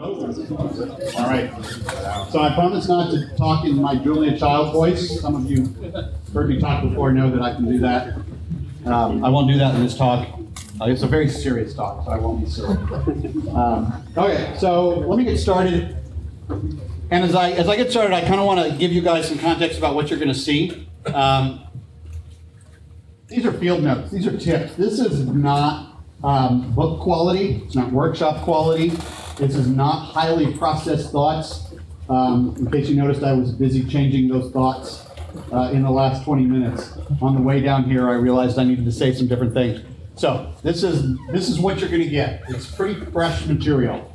All right. So I promise not to talk in my Julia Child voice. Some of you heard me talk before know that I can do that. I won't do that in this talk. It's a very serious talk, so I won't be silly. Okay, so let me get started. And as I get started, I kind of want to give you guys some context about what you're going to see. These are field notes. These are tips. This is not book quality. It's not workshop quality. This is not highly processed thoughts. In case you noticed, I was busy changing those thoughts in the last 20 minutes. On the way down here, I realized I needed to say some different things. So this is what you're going to get. It's pretty fresh material,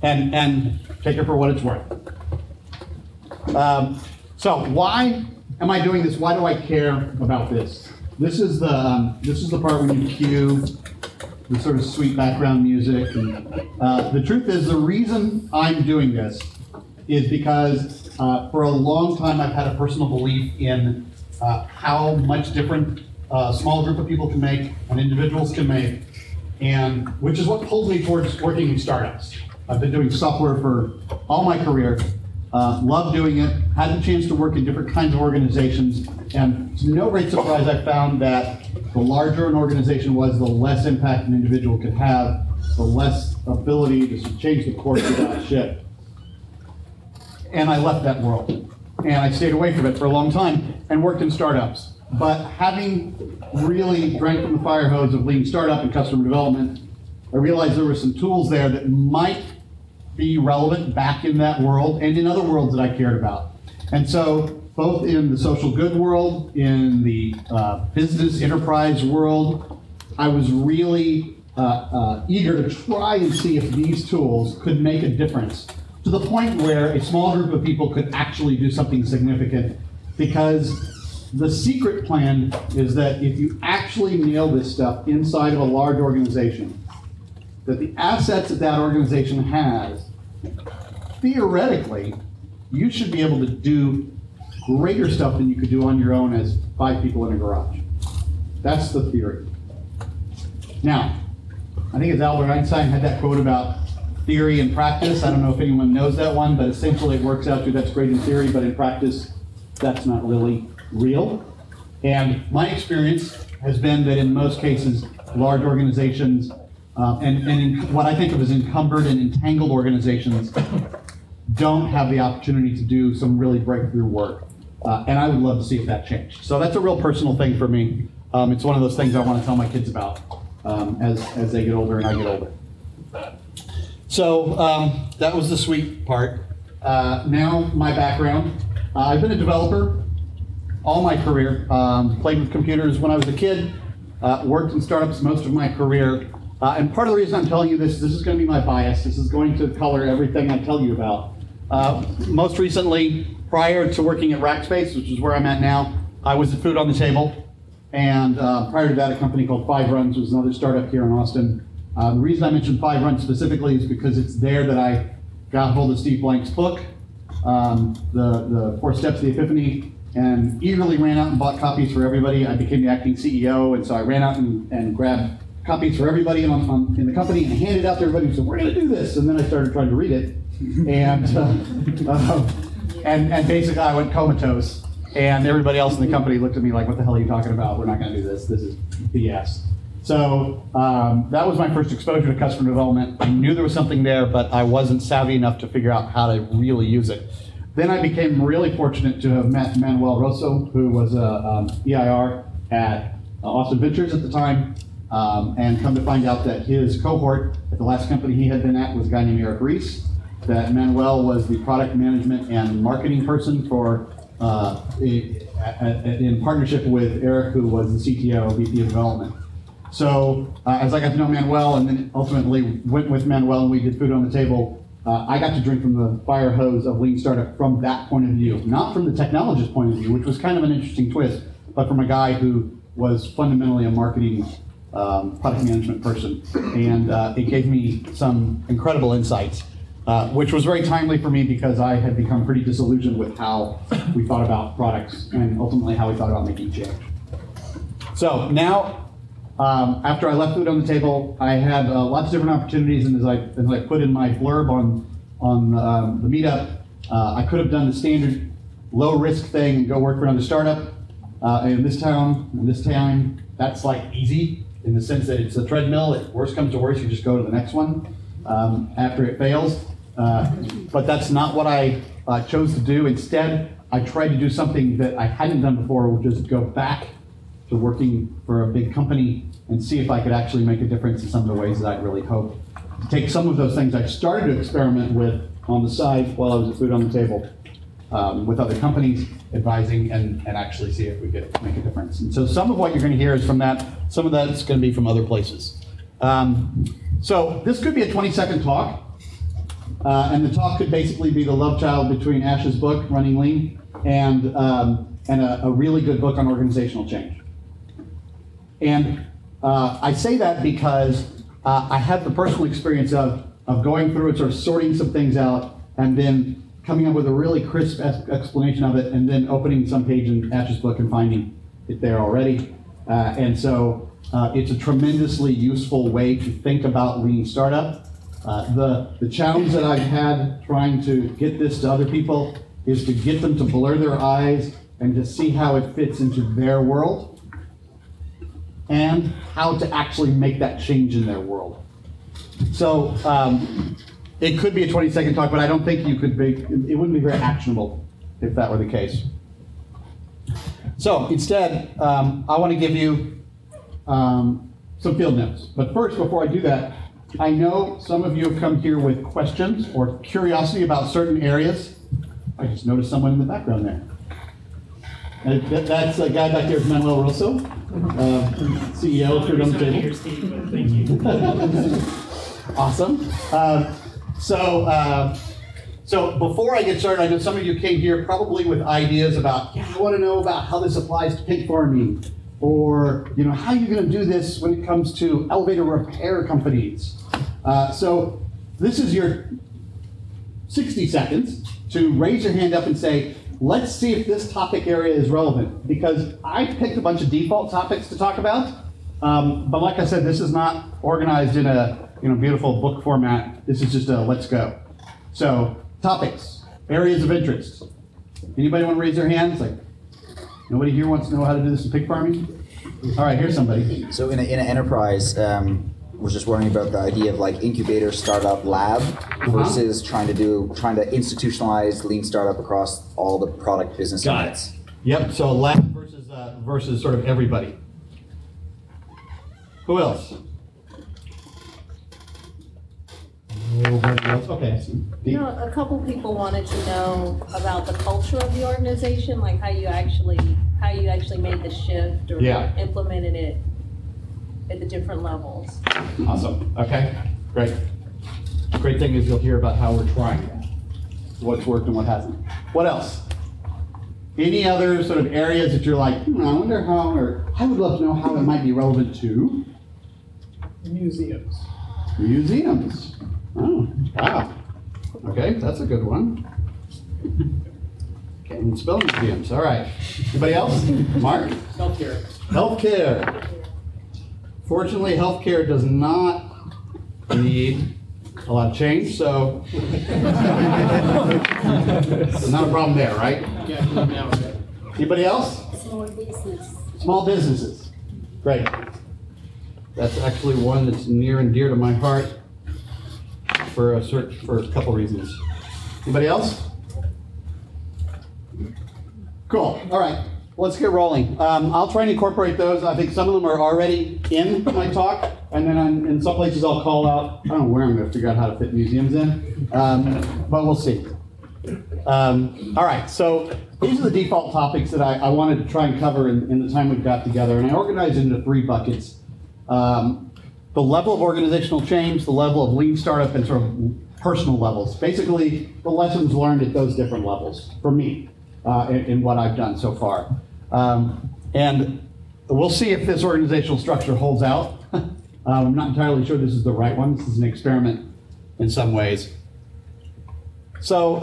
and take it for what it's worth. So why am I doing this? Why do I care about this? This is the part when you cue the sort of sweet background music. And, the truth is, the reason I'm doing this is because for a long time I've had a personal belief in how much different a small group of people can make and individuals can make, and which is what pulled me towards working in startups. I've been doing software for all my career, love doing it, had the chance to work in different kinds of organizations, and to no great surprise I found that the larger an organization was, the less impact an individual could have, the less ability to change the course of that ship. And I left that world. And I stayed away from it for a long time and worked in startups. But having really drank from the fire hose of lean startup and customer development, I realized there were some tools there that might be relevant back in that world and in other worlds that I cared about. And so both in the social good world, in the business enterprise world, I was really eager to try and see if these tools could make a difference to the point where a small group of people could actually do something significant. Because the secret plan is that if you actually nail this stuff inside of a large organization, that the assets that that organization has, theoretically, you should be able to do greater stuff than you could do on your own as 5 people in a garage. That's the theory. Now, I think it's Albert Einstein had that quote about theory and practice. I don't know if anyone knows that one, but essentially it works out to that's great in theory, but in practice, that's not really real. And my experience has been that in most cases, large organizations, and in what I think of as encumbered and entangled organizations, don't have the opportunity to do some really breakthrough work. And I would love to see if that changed. So that's a real personal thing for me. It's one of those things I want to tell my kids about as they get older and I get older. So that was the sweet part. Now my background. I've been a developer all my career. Played with computers when I was a kid. Worked in startups most of my career. And part of the reason I'm telling you this is going to be my bias. This is going to color everything I tell you about. Most recently, prior to working at Rackspace, which is where I'm at now, I was at Food on the Table. And prior to that, a company called 5 Runs was another startup here in Austin. The reason I mentioned 5 Runs specifically is because it's there that I got hold of Steve Blank's book, the 4 Steps to the Epiphany, and eagerly ran out and bought copies for everybody. I became the acting CEO, and so I ran out and grabbed copies for everybody in the company and handed out to everybody and said, we're going to do this. And then I started trying to read it. And basically I went comatose. And everybody else in the company looked at me like, what the hell are you talking about? We're not going to do this. This is BS. So that was my first exposure to customer development. I knew there was something there, but I wasn't savvy enough to figure out how to really use it. Then I became really fortunate to have met Manuel Rosso, who was a EIR at Austin Ventures at the time. And come to find out that his cohort at the last company he had been at was a guy named Eric Ries, that Manuel was the product management and marketing person for, in partnership with Eric, who was the CTO, VP of development. So as I got to know Manuel and then ultimately went with Manuel and we did Food on the Table, I got to drink from the fire hose of lean startup from that point of view, not from the technologist point of view, which was kind of an interesting twist, but from a guy who was fundamentally a marketing product management person, and it gave me some incredible insights, which was very timely for me because I had become pretty disillusioned with how we thought about products and ultimately how we thought about making change. So now after I left Food on the Table, I had lots of different opportunities, and as I put in my blurb on the meetup, I could have done the standard low-risk thing and go work for another startup. In this time, that's like easy in the sense that it's a treadmill. If worst comes to worst, you just go to the next one after it fails. But that's not what I chose to do. Instead, I tried to do something that I hadn't done before, which is go back to working for a big company and see if I could actually make a difference in some of the ways that I really hoped. To take some of those things I started to experiment with on the side while I was at Food on the Table with other companies, advising, and actually see if we could make a difference. And so some of what you're going to hear is from that. Some of that is going to be from other places. So this could be a 20-second talk. And the talk could basically be the love child between Ash's book, Running Lean, and a really good book on organizational change. And I say that because I had the personal experience of going through and sort of sorting some things out and then coming up with a really crisp explanation of it and then opening some page in Ash's book and finding it there already. And so it's a tremendously useful way to think about lean startup. The challenge that I've had trying to get this to other people is to get them to blur their eyes and to see how it fits into their world and how to actually make that change in their world. So it could be a 20-second talk, but I don't think it wouldn't be very actionable if that were the case. So instead, I want to give you some field notes. But first, before I do that, I know some of you have come here with questions or curiosity about certain areas. I just noticed someone in the background there. That's a guy back there, Manuel Rosso, CEO of Food on the Table. Here, Steve, but thank you. Awesome. So before I get started, I know some of you came here probably with ideas about, yeah, I want to know about how this applies to pig farming, or how you're going to do this when it comes to elevator repair companies. So this is your 60 seconds to raise your hand up and say, let's see if this topic area is relevant, because I picked a bunch of default topics to talk about, but like I said, this is not organized in a beautiful book format. This is just a let's go. So topics, areas of interest. Anybody want to raise their hands? Like, nobody here wants to know how to do this in pig farming? All right, here's somebody. So in an enterprise, was just wondering about the idea of like incubator startup lab versus trying to institutionalize lean startup across all the product business units. Yep. So lab versus sort of everybody. Who else? Nobody else. Okay. A couple people wanted to know about the culture of the organization, like how you actually made the shift or implemented it at the different levels. Awesome. Okay. Great. Great thing is you'll hear about how we're trying that, what's worked and what hasn't. What else? Any other sort of areas that you're like, I wonder how, or I would love to know how it might be relevant to? Museums. Museums. Oh, wow. Okay, that's a good one. Can't even spell museums. All right. Anybody else? Mark? Healthcare. Healthcare. Fortunately, healthcare does not need a lot of change, so not a problem there, right? Yeah, Anybody else? Small business. Small businesses. Great. That's actually one that's near and dear to my heart for a couple reasons. Anybody else? Cool. All right. Let's get rolling. I'll try and incorporate those. I think some of them are already in my talk, and then in some places I'll call out. I don't know where I'm going to figure out how to fit museums in, but we'll see. All right, so these are the default topics that I wanted to try and cover in the time we've got together, and I organized it into 3 buckets. The level of organizational change, the level of lean startup, and sort of personal levels. Basically, the lessons learned at those different levels for me in what I've done so far. And we'll see if this organizational structure holds out. I'm not entirely sure this is the right one. This is an experiment in some ways. So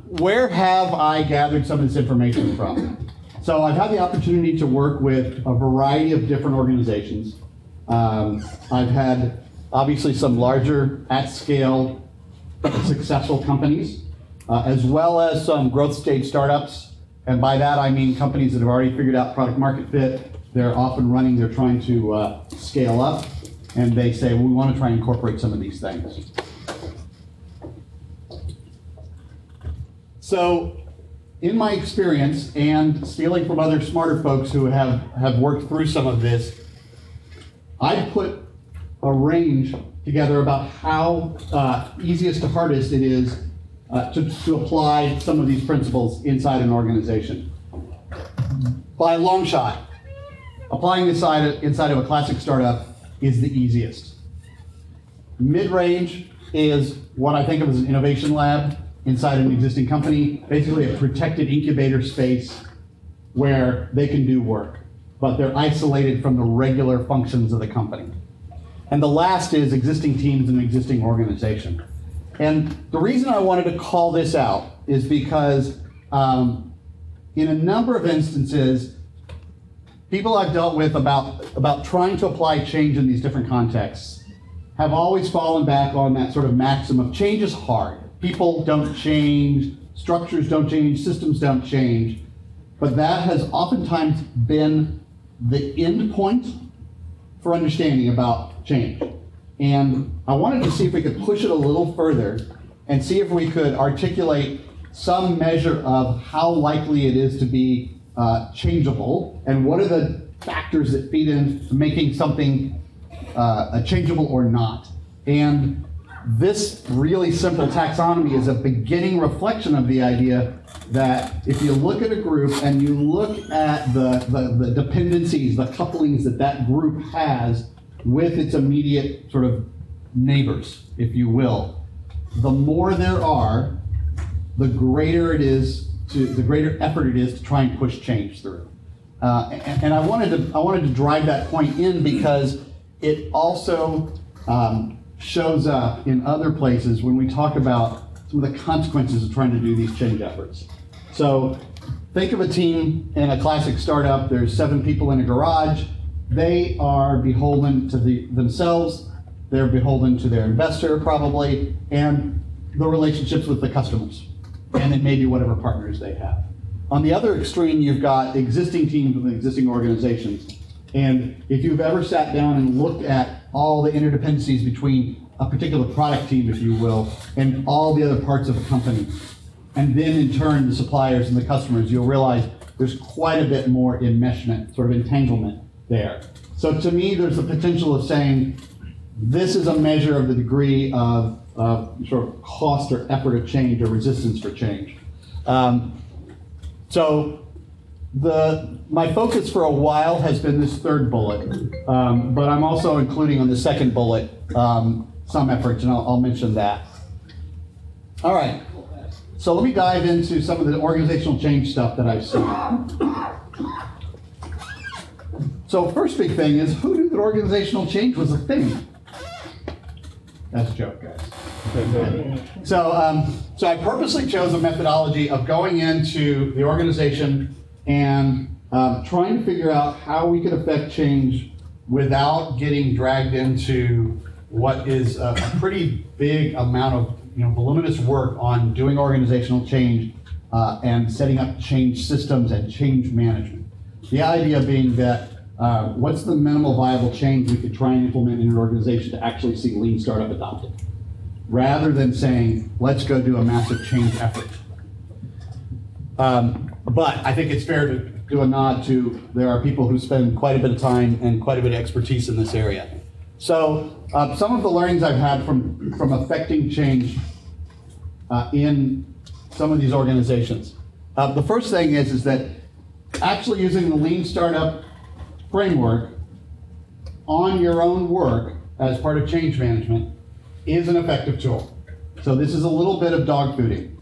where have I gathered some of this information from? So I've had the opportunity to work with a variety of different organizations. I've had obviously some larger at-scale successful companies, as well as some growth stage startups. And by that I mean companies that have already figured out product market fit. They're off and running, they're trying to scale up, and they say, well, we want to try and incorporate some of these things. So, in my experience, and stealing from other smarter folks who have worked through some of this, I put a range together about how easiest to hardest it is to apply some of these principles inside an organization. By a long shot, applying this inside of a classic startup is the easiest. Mid-range is what I think of as an innovation lab inside an existing company, basically a protected incubator space where they can do work, but they're isolated from the regular functions of the company. And the last is existing teams and existing organization. And the reason I wanted to call this out is because in a number of instances, people I've dealt with about trying to apply change in these different contexts have always fallen back on that sort of maxim of change is hard. People don't change, structures don't change, systems don't change. But that has oftentimes been the end point for understanding about change. And I wanted to see if we could push it a little further and see if we could articulate some measure of how likely it is to be changeable, and what are the factors that feed into making something changeable or not. And this really simple taxonomy is a beginning reflection of the idea that if you look at a group and you look at the dependencies, the couplings that group has with its immediate sort of neighbors, if you will, the more there are, the greater effort it is to try and push change through. And I wanted to drive that point in because it also shows up in other places when we talk about some of the consequences of trying to do these change efforts. So think of a team in a classic startup. There's 7 people in a garage. They are beholden to themselves. They're beholden to their investor probably, and the relationships with the customers, and then maybe whatever partners they have. On the other extreme, you've got existing teams with existing organizations. And if you've ever sat down and looked at all the interdependencies between a particular product team, if you will, and all the other parts of a company, and then in turn the suppliers and the customers, you'll realize there's quite a bit more enmeshment, sort of entanglement there. So to me, there's the potential of saying, this is a measure of the degree of sort of cost or effort of change or resistance for change. So my focus for a while has been this third bullet, but I'm also including on the second bullet some efforts, and I'll mention that. All right, so let me dive into some of the organizational change stuff that I've seen. So first big thing is, who knew that organizational change was a thing? That's a joke, guys. So I purposely chose a methodology of going into the organization and trying to figure out how we could affect change without getting dragged into what is a pretty big amount of voluminous work on doing organizational change and setting up change systems and change management. The idea being that what's the minimal viable change we could try and implement in an organization to actually see lean startup adopted, rather than saying, let's go do a massive change effort. But I think it's fair to do a nod to, there are people who spend quite a bit of time and quite a bit of expertise in this area. So some of the learnings I've had from affecting change in some of these organizations. The first thing is that actually using the lean startup framework on your own work as part of change management is an effective tool. So this is a little bit of dog fooding.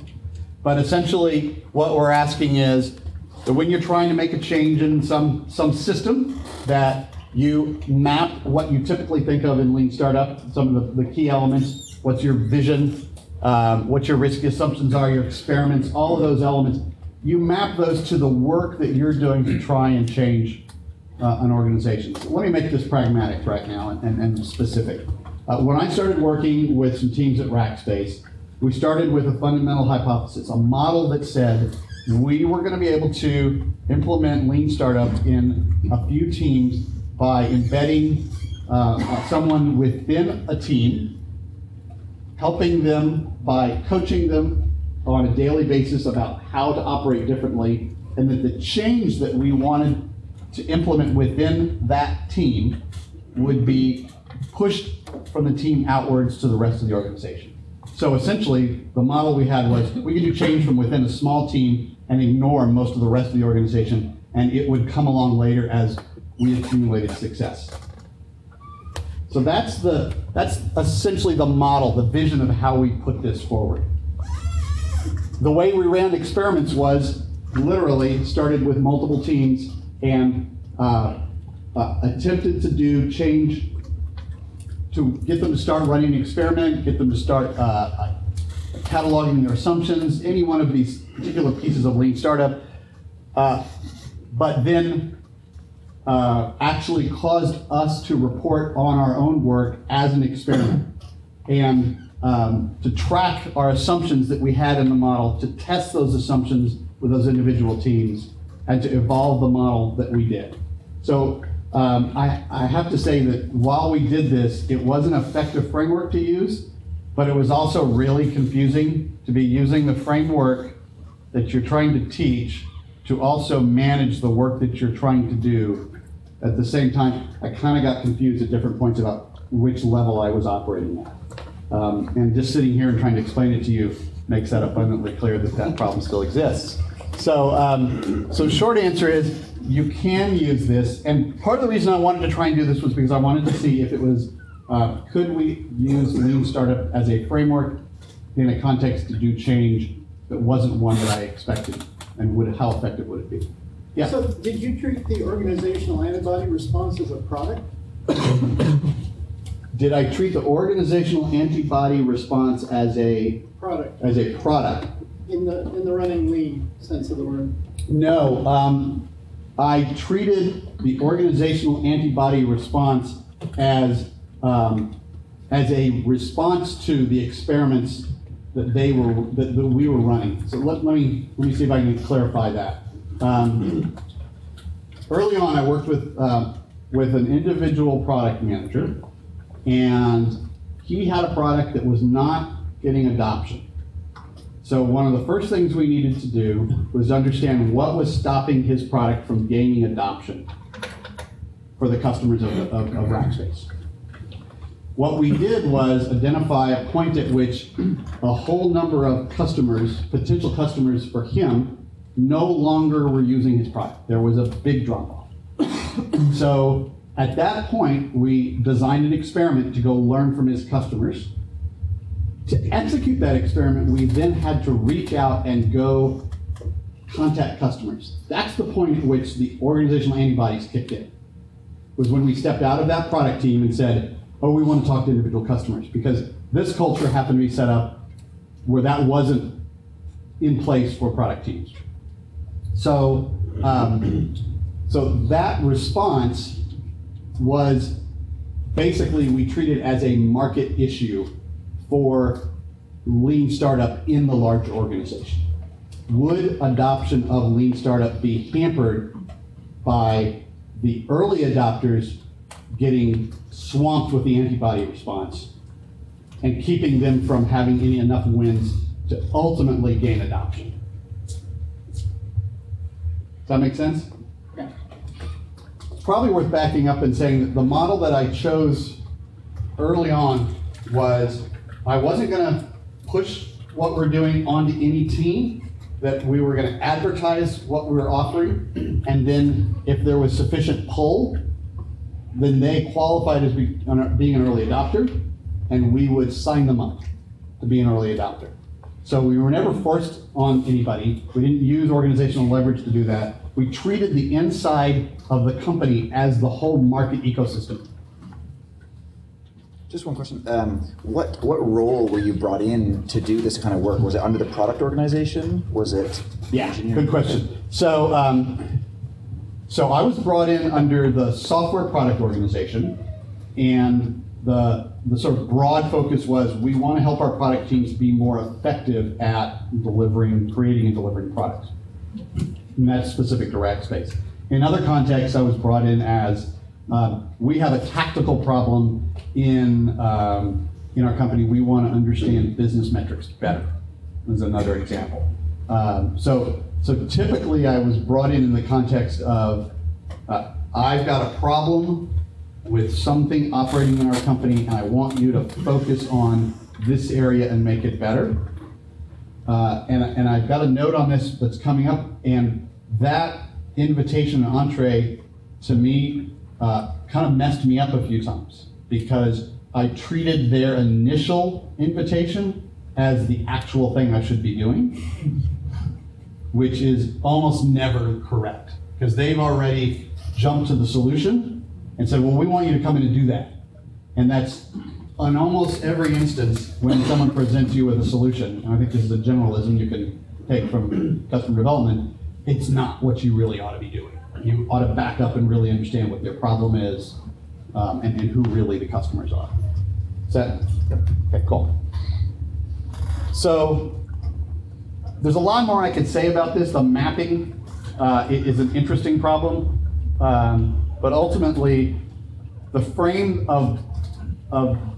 But essentially what we're asking is that when you're trying to make a change in some system, that you map what you typically think of in lean startup, some of the key elements, what's your vision, what your risk assumptions are, your experiments, all of those elements. You map those to the work that you're doing to try and change an organization. So let me make this pragmatic right now and specific. When I started working with some teams at Rackspace, we started with a fundamental hypothesis, a model that said we were going to be able to implement lean startup in a few teams by embedding someone within a team, helping them by coaching them on a daily basis about how to operate differently, and that the change that we wanted to implement within that team would be pushed from the team outwards to the rest of the organization. So essentially, the model we had was we could do change from within a small team and ignore most of the rest of the organization, and it would come along later as we accumulated success. So that's essentially the model, the vision of how we put this forward. The way we ran experiments was literally started with multiple teams and attempted to do change to get them to start running an experiment, get them to start cataloging their assumptions, any one of these particular pieces of lean startup, but then actually caused us to report on our own work as an experiment and to track our assumptions that we had in the model, to test those assumptions with those individual teams, and to evolve the model that we did. So I have to say that while we did this, it was an effective framework to use, but it was also really confusing to be using the framework that you're trying to teach to also manage the work that you're trying to do. At the same time, I kind of got confused at different points about which level I was operating at. And just sitting here and trying to explain it to you makes that abundantly clear that that problem still exists. So short answer is you can use this, and part of the reason I wanted to try and do this was because I wanted to see if it was, could we use lean startup as a framework in a context to do change that wasn't one that I expected, and how effective would it be? Yeah. So did you treat the organizational antibody response as a product? Did I treat the organizational antibody response as a Product. As a product? In the running lean sense of the word. No. I treated the organizational antibody response as a response to the experiments that we were running. So let me see if I can clarify that. Early on, I worked with an individual product manager, and he had a product that was not getting adoption. So one of the first things we needed to do was understand what was stopping his product from gaining adoption for the customers of Rackspace. What we did was identify a point at which a whole number of customers, potential customers for him, no longer were using his product. There was a big drop-off. So at that point, we designed an experiment to go learn from his customers. To execute that experiment, we then had to reach out and go contact customers. That's the point at which the organizational antibodies kicked in, was when we stepped out of that product team and said, oh, we want to talk to individual customers, because this culture happened to be set up where that wasn't in place for product teams. So, so that response was basically we treated as a market issue for lean startup in the large organization. Would adoption of lean startup be hampered by the early adopters getting swamped with the antibody response and keeping them from having enough wins to ultimately gain adoption? Does that make sense? Yeah. It's probably worth backing up and saying that the model that I chose early on was I wasn't going to push what we're doing onto any team, that we were going to advertise what we were offering, and then if there was sufficient pull, then they qualified as being an early adopter, and we would sign them up to be an early adopter. So we were never forced on anybody. We didn't use organizational leverage to do that. We treated the inside of the company as the whole market ecosystem. Just one question. What role were you brought in to do this kind of work? Was it under the product organization? Was it Yeah, engineering? good question. So So I was brought in under the software product organization, and the sort of broad focus was we want to help our product teams be more effective at creating and delivering products. And that's specific to Rackspace. In other contexts, I was brought in as we have a tactical problem in our company. We want to understand business metrics better. Is another example. So typically, I was brought in the context of I've got a problem with something operating in our company, and I want you to focus on this area and make it better. And I've got a note on this that's coming up, and that invitation and entree to me kind of messed me up a few times, because I treated their initial invitation as the actual thing I should be doing, which is almost never correct, because they've already jumped to the solution and said, well, we want you to come in and do that. And that's on almost every instance when someone presents you with a solution, and I think this is a generalism you can take from customer development, it's not what you really ought to be doing. You ought to back up and really understand what their problem is and who really the customers are. Is that? Okay, cool. So there's a lot more I could say about this. The mapping is an interesting problem. But ultimately, the frame of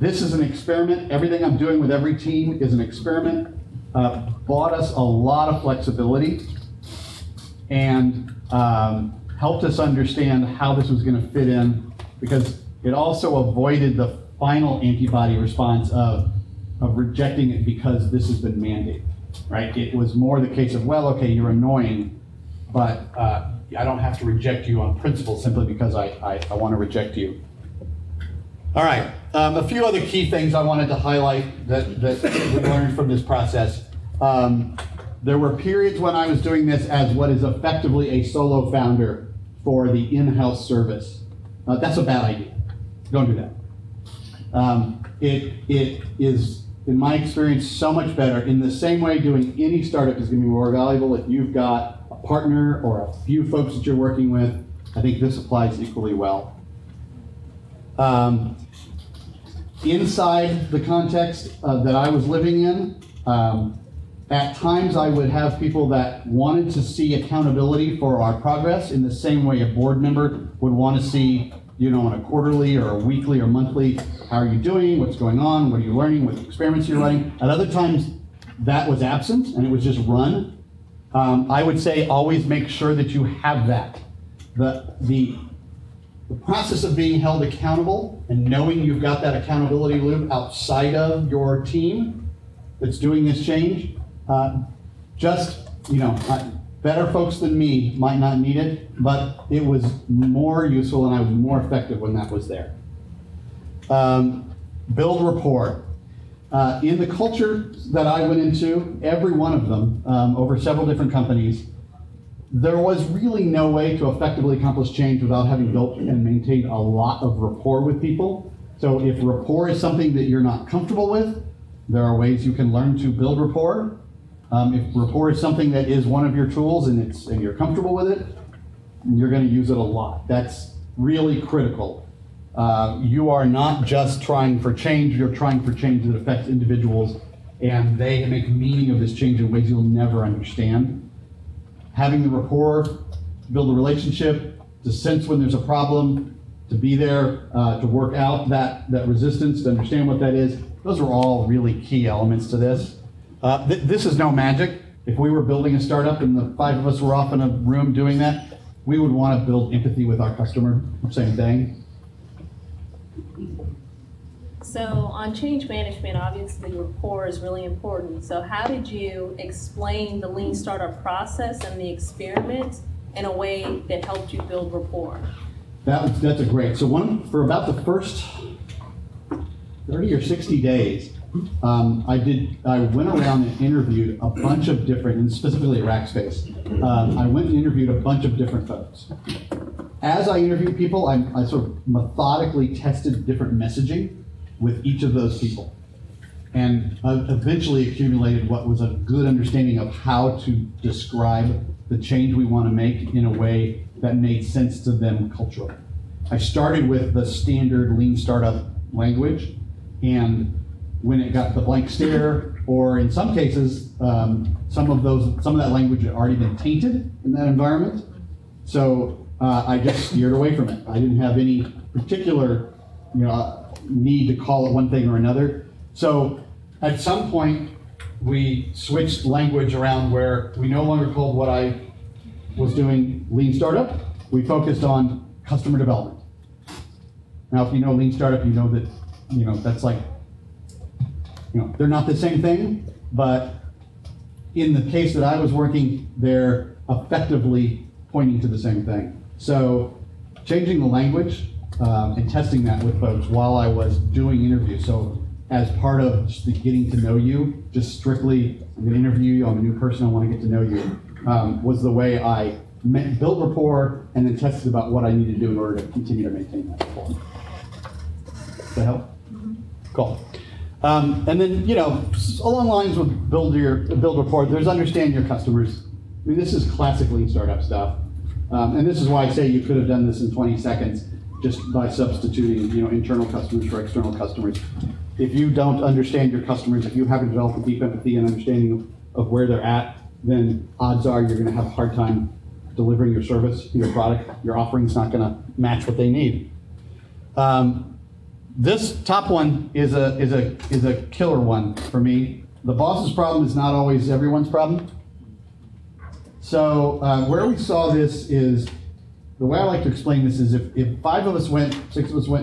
this is an experiment, everything I'm doing with every team is an experiment, bought us a lot of flexibility and helped us understand how this was going to fit in, because it also avoided the final antibody response of rejecting it because this has been mandated, right? It was more the case of, well, okay, you're annoying, but I don't have to reject you on principle simply because I want to reject you. All right, a few other key things I wanted to highlight that we learned from this process. There were periods when I was doing this as what is effectively a solo founder for the in-house service. That's a bad idea. Don't do that. It is, in my experience, so much better. In the same way, doing any startup is going to be more valuable if you've got a partner or a few folks that you're working with. I think this applies equally well. Inside the context that I was living in, at times I would have people that wanted to see accountability for our progress in the same way a board member would want to see, on a quarterly or a weekly or monthly, how are you doing, what's going on, what are you learning, what experiments you're running. At other times, that was absent and it was just run. I would say always make sure that you have that. The process of being held accountable and knowing you've got that accountability loop outside of your team that's doing this change, better folks than me might not need it, but it was more useful and I was more effective when that was there. Build rapport. In the culture that I went into, every one of them, over several different companies, there was really no way to effectively accomplish change without having built and maintained a lot of rapport with people. So if rapport is something that you're not comfortable with, there are ways you can learn to build rapport. If rapport is something that is one of your tools and you're comfortable with it, you're going to use it a lot. That's really critical. You are not just trying for change, you're trying for change that affects individuals, and they make meaning of this change in ways you'll never understand. Having the rapport, to build a relationship, to sense when there's a problem, to be there, to work out that resistance, to understand what that is, those are all really key elements to this. This is no magic. If we were building a startup and the 5 of us were off in a room doing that, we would want to build empathy with our customer, same thing. So on change management, obviously rapport is really important. So how did you explain the lean startup process and the experiment in a way that helped you build rapport? That's a great. So for about the first 30 or 60 days, I went around and interviewed a bunch of different, and specifically at Rackspace, I went and interviewed a bunch of different folks. As I interviewed people, I sort of methodically tested different messaging with each of those people, and eventually accumulated what was a good understanding of how to describe the change we want to make in a way that made sense to them culturally. I started with the standard lean startup language, and when it got the blank stare, or in some cases, some of that language had already been tainted in that environment. So I just steered away from it. I didn't have any particular, need to call it one thing or another. So at some point, we switched language around where we no longer called what I was doing lean startup. We focused on customer development. Now, if you know lean startup, you know that, that's like, they're not the same thing, but in the case that I was working, they're effectively pointing to the same thing. So changing the language and testing that with folks while I was doing interviews. So as part of just the getting to know you, just strictly, I'm going to interview you, I'm a new person, I want to get to know you, was the way I built rapport and then tested about what I need to do in order to continue to maintain that rapport. Does that help? Mm-hmm. Cool. And then, along lines with build rapport, there's understand your customers. I mean, this is classic lean startup stuff. And this is why I say you could have done this in 20 seconds just by substituting, internal customers for external customers. If you don't understand your customers, if you haven't developed a deep empathy and understanding of where they're at, then odds are you're going to have a hard time delivering your service, your product, your offering's not going to match what they need. This top one is a killer one for me. The boss's problem is not always everyone's problem. So where we saw this is, the way I like to explain this is if 6 of us went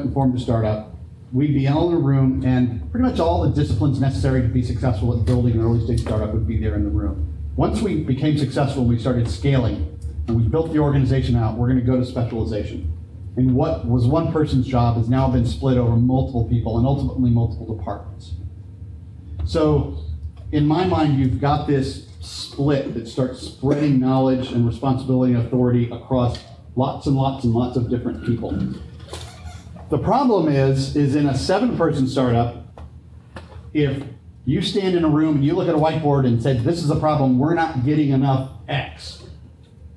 and formed a startup, we'd be all in a room and pretty much all the disciplines necessary to be successful at building an early stage startup would be there in the room. Once we became successful, we started scaling and we built the organization out, we're going to go to specialization. And what was one person's job has now been split over multiple people and ultimately multiple departments. So in my mind, you've got this split that starts spreading knowledge and responsibility and authority across lots and lots and lots of different people. The problem is in a 7-person startup, if you stand in a room and you look at a whiteboard and say, this is a problem, we're not getting enough X,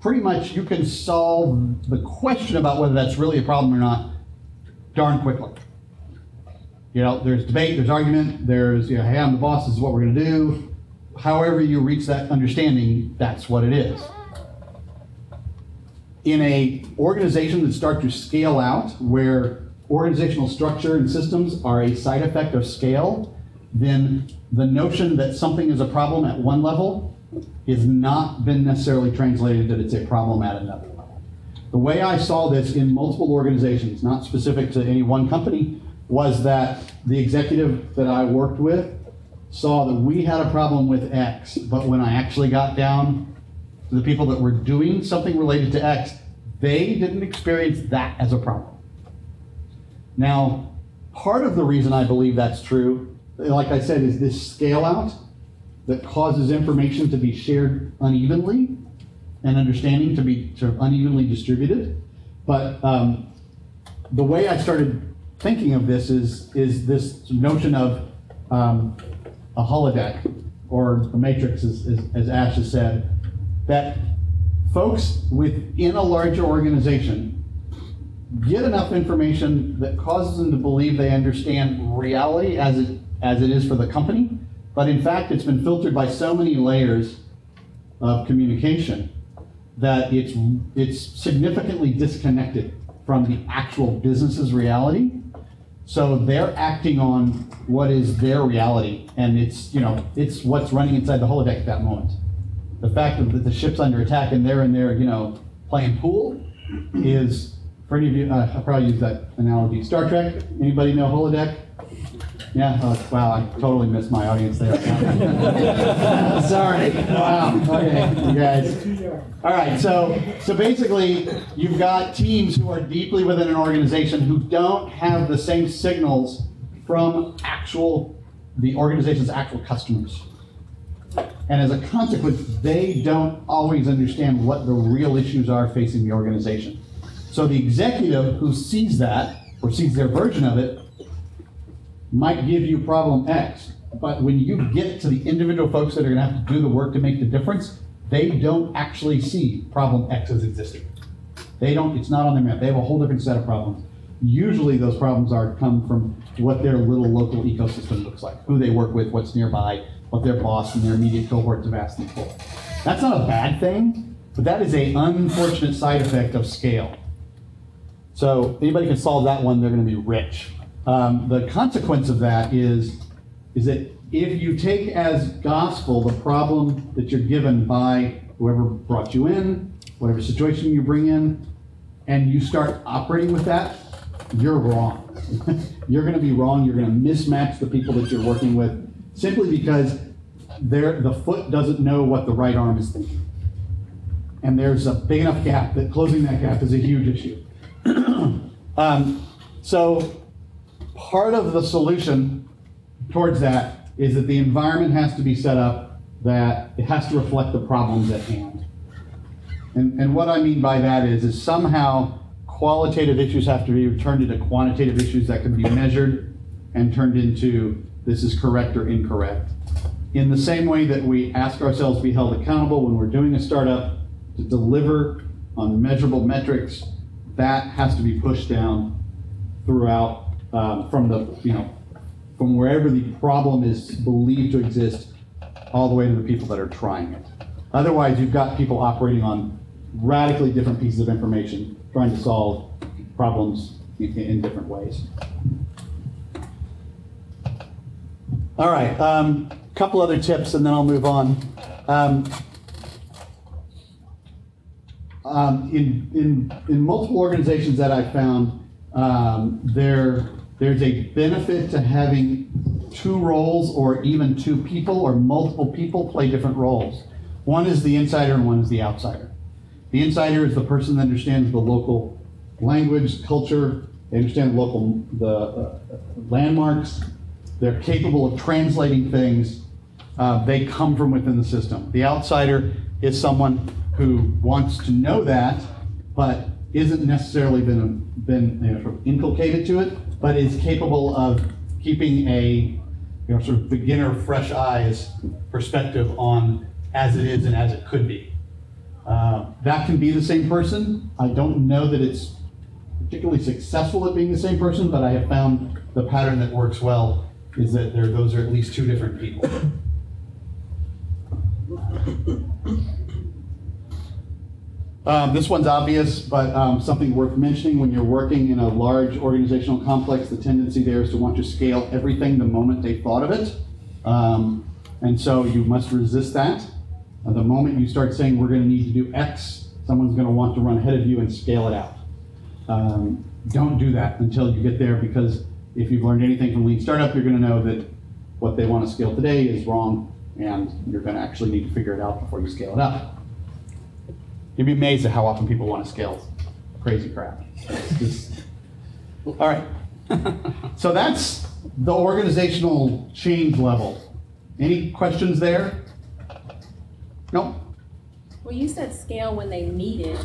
pretty much you can solve the question about whether that's really a problem or not darn quickly. There's debate, there's argument, there's, hey, I'm the boss, this is what we're going to do. However you reach that understanding, that's what it is. In a organization that starts to scale out, where organizational structure and systems are a side effect of scale, then the notion that something is a problem at one level has not been necessarily translated that it's a problem at another level. The way I saw this in multiple organizations, not specific to any one company, was that the executive that I worked with saw that we had a problem with X, but when I actually got down to the people that were doing something related to X, they didn't experience that as a problem. Now, part of the reason I believe that's true, like I said, is this scale out that causes information to be shared unevenly and understanding to be sort of unevenly distributed. But the way I started thinking of this is this notion of a holodeck, or the matrix, as Ash has said, that folks within a larger organization get enough information that causes them to believe they understand reality as it is for the company, but in fact it's been filtered by so many layers of communication that it's significantly disconnected from the actual business's reality. So they're acting on what is their reality, and it's what's running inside the holodeck at that moment. The fact that the ship's under attack and they're in there, playing pool is, for any of you, I'll probably use that analogy. Star Trek, anybody know holodeck? Yeah, wow, I totally missed my audience there. Sorry, wow, okay, you guys. All right, so basically, you've got teams who are deeply within an organization who don't have the same signals from the organization's actual customers. And as a consequence, they don't always understand what the real issues are facing the organization. So the executive who sees that, or sees their version of it, might give you problem X. But when you get to the individual folks that are going to have to do the work to make the difference, they don't actually see problem X as existing. They don't, it's not on their map. They have a whole different set of problems. Usually those problems come from what their little local ecosystem looks like, who they work with, what's nearby, what their boss and their immediate cohorts have asked them for. That's not a bad thing, but that is an unfortunate side effect of scale. So if anybody can solve that one, they're going to be rich. The consequence of that is that if you take as gospel the problem that you're given by whoever brought you in, whatever situation you bring in, and you start operating with that, you're wrong. You're going to be wrong. You're going to mismatch the people that you're working with simply because the foot doesn't know what the right arm is thinking. And there's a big enough gap that closing that gap is a huge issue. So part of the solution towards that is that the environment has to be set up that it has to reflect the problems at hand. And what I mean by that is somehow qualitative issues have to be turned into quantitative issues that can be measured and turned into this is correct or incorrect. In the same way that we ask ourselves to be held accountable when we're doing a startup to deliver on measurable metrics, that has to be pushed down throughout from wherever the problem is believed to exist all the way to the people that are trying it. Otherwise, you've got people operating on radically different pieces of information, trying to solve problems in different ways. All right, couple other tips and then I'll move on. In multiple organizations that I've found, there's a benefit to having two roles or even two people or multiple people play different roles. One is the insider and one is the outsider. The insider is the person that understands the local language, culture, they understand the landmarks, they're capable of translating things, they come from within the system. The outsider is someone who wants to know that, but isn't necessarily been sort of inculcated to it, but is capable of keeping a sort of beginner, fresh eyes perspective on as it is and as it could be. That can be the same person. I don't know that it's particularly successful at being the same person, but I have found the pattern that works well is that those are at least two different people. This one's obvious, but something worth mentioning when you're working in a large organizational complex, the tendency there is to want to scale everything the moment they thought of it. And so you must resist that. The moment you start saying we're going to need to do X, someone's going to want to run ahead of you and scale it out. Don't do that until you get there, because if you've learned anything from Lean Startup, you're going to know that what they want to scale today is wrong, and you're going to actually need to figure it out before you scale it up. You'd be amazed at how often people want to scale crazy crap. All right. So that's the organizational change level. Any questions there? No? Well, you said scale when they need it.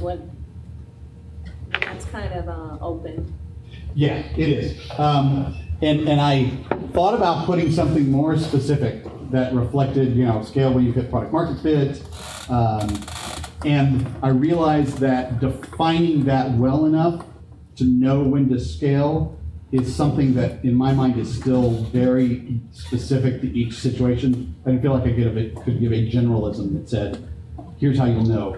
That's kind of open. Yeah, it is. And I thought about putting something more specific that reflected, scale when you hit product market fit. And I realized that defining that well enough to know when to scale is something that, in my mind, is still very specific to each situation. I didn't feel like I could give a generalism that said, here's how you'll know.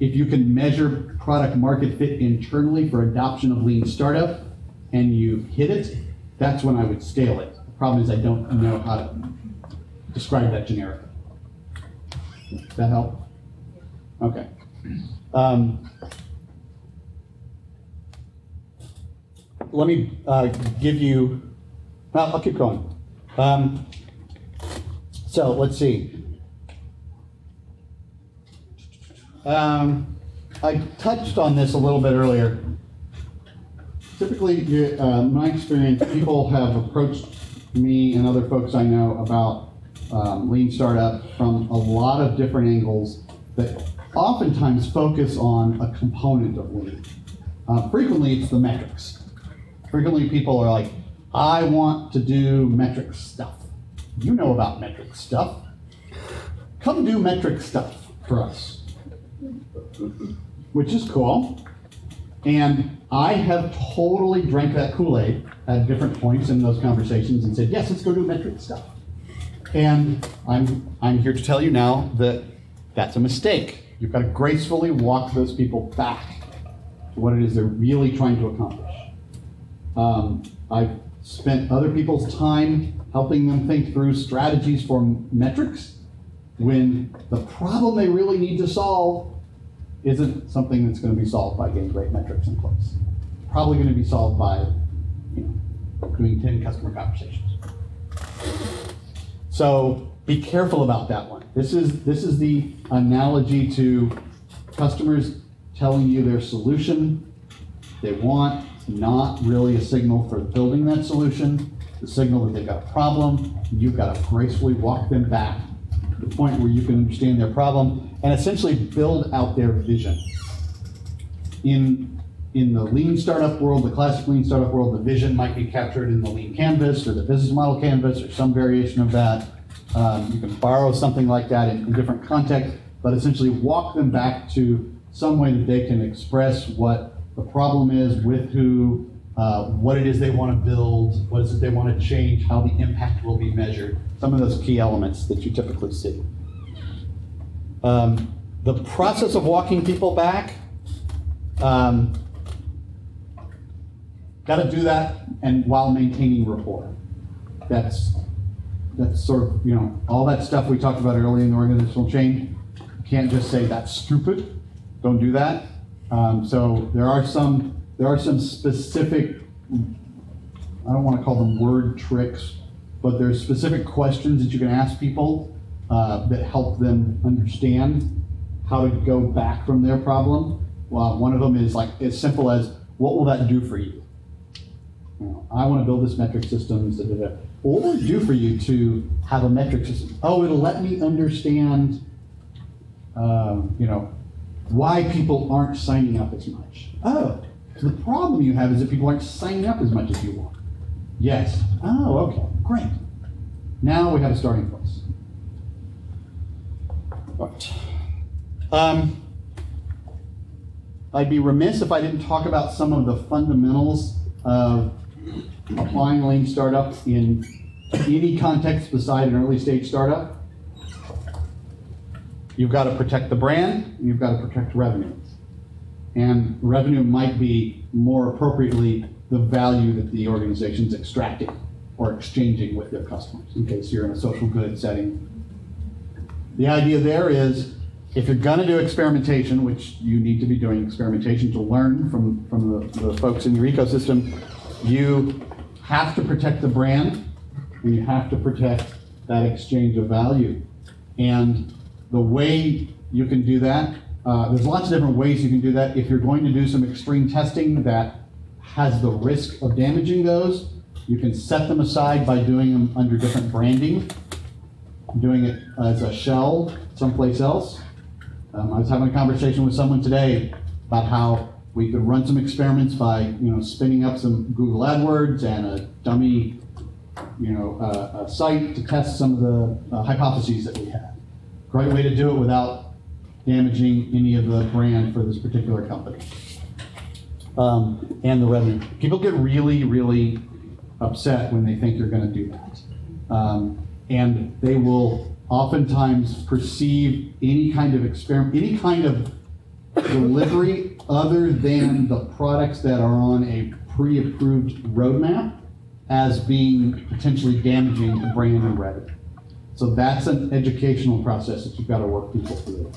If you can measure product market fit internally for adoption of Lean Startup and you hit it, that's when I would scale it. The problem is I don't know how to describe that generically. Does that help? Okay. Let me give you, well, I'll keep going. So let's see. I touched on this a little bit earlier. Typically, in my experience, people have approached me and other folks I know about Lean Startup from a lot of different angles that oftentimes focus on a component of Lean. Frequently, it's the metrics. Frequently, people are like, I want to do metric stuff. You know about metric stuff. Come do metric stuff for us. which is cool. And I have totally drank that Kool-Aid at different points in those conversations and said, yes, let's go do metric stuff. And I'm here to tell you now that that's a mistake. You've got to gracefully walk those people back to what it is they're really trying to accomplish. I've spent other people's time helping them think through strategies for metrics when the problem they really need to solve isn't something that's going to be solved by getting great metrics in place. Probably going to be solved by doing 10 customer conversations. So be careful about that one. This is the analogy to customers telling you their solution they want, not really a signal for building that solution, the signal that they've got a problem. You've got to gracefully walk them back to the point where you can understand their problem and essentially build out their vision. In the lean startup world, the classic lean startup world, the vision might be captured in the lean canvas or the business model canvas or some variation of that. You can borrow something like that in different contexts, but essentially walk them back to some way that they can express what the problem is, with who, what it is they want to build, what is it they want to change, how the impact will be measured, some of those key elements that you typically see. The process of walking people back, got to do that and while maintaining rapport. That's sort of, all that stuff we talked about earlier in the organizational change. You can't just say that's stupid. Don't do that. So there are some specific, I don't want to call them word tricks, but there's specific questions that you can ask people that help them understand how to go back from their problem. Well, one of them is like as simple as, what will that do for you? I want to build this metric system. Well, what will it do for you to have a metric system? Oh, it'll let me understand, why people aren't signing up as much. Oh, so the problem you have is that people aren't signing up as much as you want. Yes. Oh, okay, great. Now we have a starting place. All right. I'd be remiss if I didn't talk about some of the fundamentals of applying lean startup in any context beside an early stage startup. You've got to protect the brand, and you've got to protect revenue. And revenue might be more appropriately the value that the organization's extracting or exchanging with their customers, in case you're in a social good setting. The idea there is, if you're going to do experimentation, which you need to be doing experimentation to learn from the folks in your ecosystem, you have to protect the brand, and you have to protect that exchange of value. And the way you can do that, there's lots of different ways you can do that. If you're going to do some extreme testing that has the risk of damaging those, you can set them aside by doing them under different branding, doing it as a shell someplace else. I was having a conversation with someone today about how we could run some experiments by spinning up some Google AdWords and a dummy a site to test some of the hypotheses that we had. Great way to do it without damaging any of the brand for this particular company. And the revenue. People get really, really upset when they think you're going to do that. And they will oftentimes perceive any kind of experiment, any kind of delivery other than the products that are on a pre-approved roadmap as being potentially damaging to brand and revenue. So that's an educational process that you've got to work people through,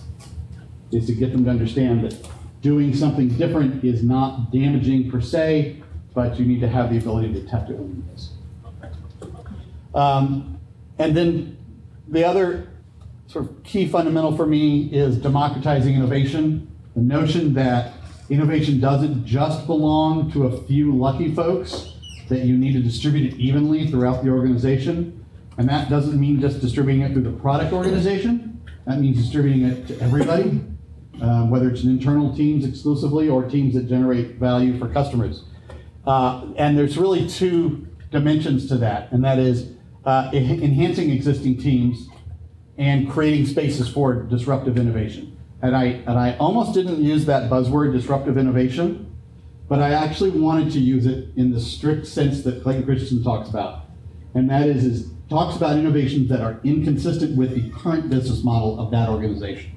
is to get them to understand that doing something different is not damaging per se, but you need to have the ability to detect it when it is. And then the other sort of key fundamental for me is democratizing innovation. The notion that innovation doesn't just belong to a few lucky folks, that you need to distribute it evenly throughout the organization. And that doesn't mean just distributing it through the product organization. That means distributing it to everybody, whether it's in internal teams exclusively or teams that generate value for customers. And there's really two dimensions to that, and that is enhancing existing teams and creating spaces for disruptive innovation. and I almost didn't use that buzzword, disruptive innovation, but I actually wanted to use it in the strict sense that Clayton Christensen talks about. And that is talks about innovations that are inconsistent with the current business model of that organization.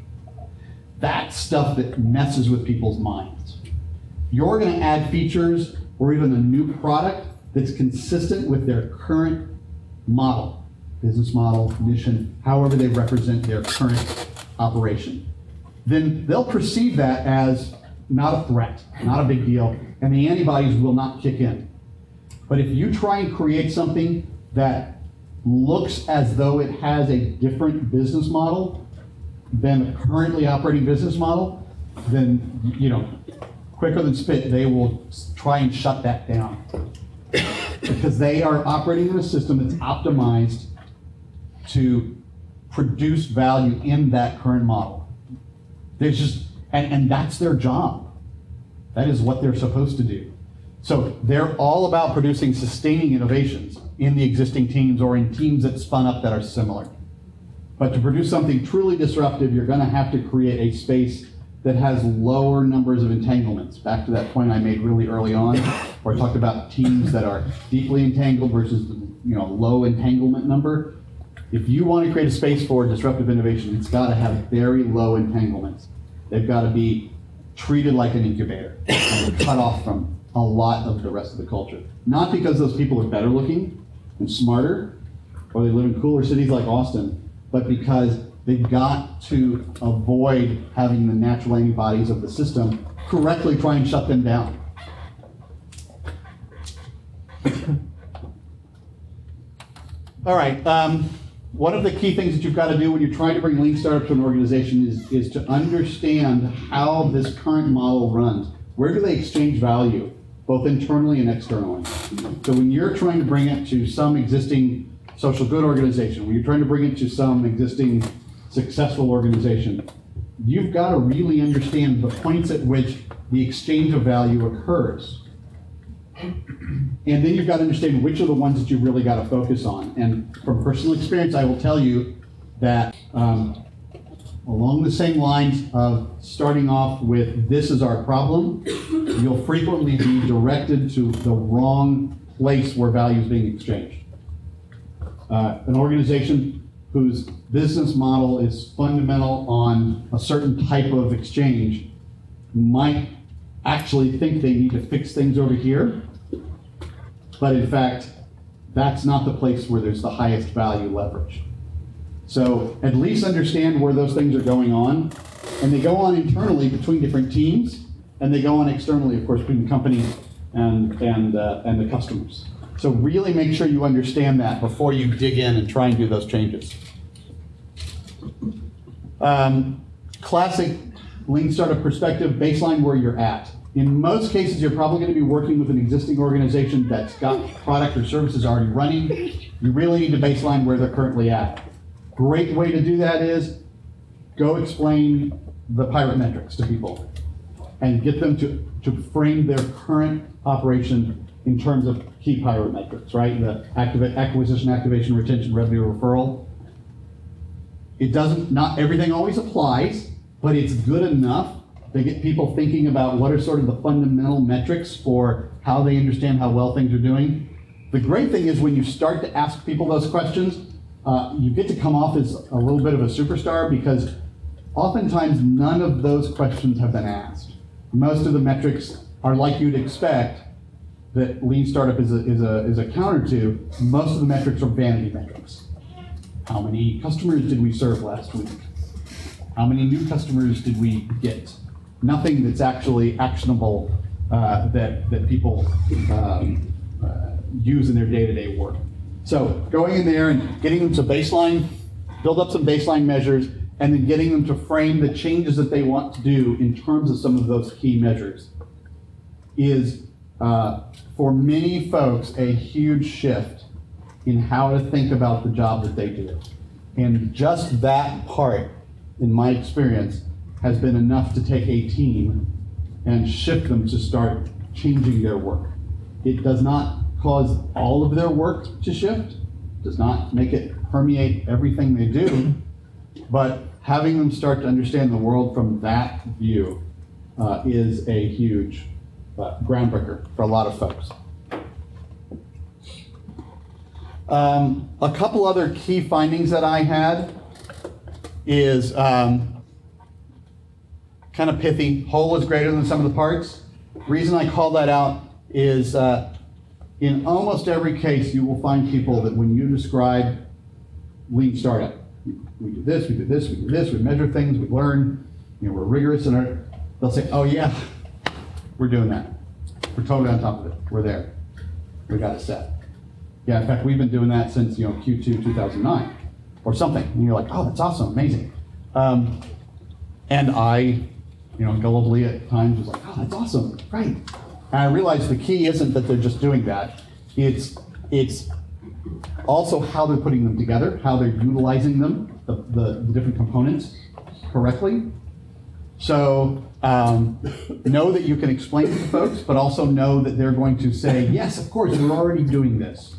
That's stuff that messes with people's minds. You're going to add features or even a new product that's consistent with their current model, business model, mission, however they represent their current operation. Then they'll perceive that as not a threat, not a big deal, and the antibodies will not kick in. But if you try and create something that looks as though it has a different business model than the currently operating business model, then, you know, quicker than spit, they will try and shut that down. Because they are operating in a system that's optimized to produce value in that current model. There's just, and that's their job. That is what they're supposed to do. So they're all about producing sustaining innovations in the existing teams or in teams that spun up that are similar. But to produce something truly disruptive, you're going to have to create a space that has lower numbers of entanglements. Back to that point I made really early on, where I talked about teams that are deeply entangled versus the low entanglement number. If you want to create a space for disruptive innovation, it's got to have very low entanglements. They've got to be treated like an incubator and cut off from a lot of the rest of the culture. Not because those people are better looking and smarter, or they live in cooler cities like Austin, but because they've got to avoid having the natural antibodies of the system correctly try and shut them down. All right, one of the key things that you've got to do when you're trying to bring lean startup to an organization is to understand how this current model runs. Where do they exchange value, both internally and externally? So when you're trying to bring it to some existing social good organization, when you're trying to bring it to some existing successful organization, you've got to really understand the points at which the exchange of value occurs. And then you've got to understand which are the ones that you've really got to focus on. And from personal experience, I will tell you that along the same lines of starting off with this is our problem, you'll frequently be directed to the wrong place where value is being exchanged. An organization whose business model is fundamental on a certain type of exchange might actually think they need to fix things over here, but in fact, that's not the place where there's the highest value leverage. So at least understand where those things are going on, and they go on internally between different teams, and they go on externally, of course, between the company and the customers. So really make sure you understand that before you dig in and try and do those changes. Classic lean startup perspective, baseline where you're at. In most cases, you're probably going to be working with an existing organization that's got product or services already running. You really need to baseline where they're currently at. Great way to do that is go explain the pirate metrics to people and get them to frame their current operation in terms of key pirate metrics, right? The acquisition, activation, retention, revenue, referral. It doesn't, not everything always applies, but it's good enough to get people thinking about what are sort of the fundamental metrics for how they understand how well things are doing. The great thing is when you start to ask people those questions, you get to come off as a little bit of a superstar because oftentimes none of those questions have been asked. Most of the metrics are like you'd expect that lean startup is a counter to. Most of the metrics are vanity metrics. How many customers did we serve last week? How many new customers did we get? Nothing that's actually actionable that people use in their day-to-day work. So going in there and getting them to baseline, build up some baseline measures, and then getting them to frame the changes that they want to do in terms of some of those key measures is, for many folks, a huge shift in how to think about the job that they do. And just that part, in my experience, has been enough to take a team and shift them to start changing their work. It does not cause all of their work to shift, does not make it permeate everything they do, But having them start to understand the world from that view is a huge groundbreaker for a lot of folks. A couple other key findings that I had is kind of pithy. Whole is greater than sum of the parts. Reason I call that out is in almost every case you will find people that when you describe lean startup, we do this, we do this, we do this, we measure things, we learn, we're rigorous in our, they'll say, oh yeah, we're doing that. We're totally on top of it. We're there. We got it set. Yeah, in fact, we've been doing that since Q2 2009 or something. And you're like, oh, that's awesome, amazing. And I, gullibly at times was like, oh, that's awesome, great. And I realized the key isn't that they're just doing that. It's also how they're putting them together, how they're utilizing them, the different components correctly. So know that you can explain it to folks, but also know that they're going to say, yes, of course, we're already doing this.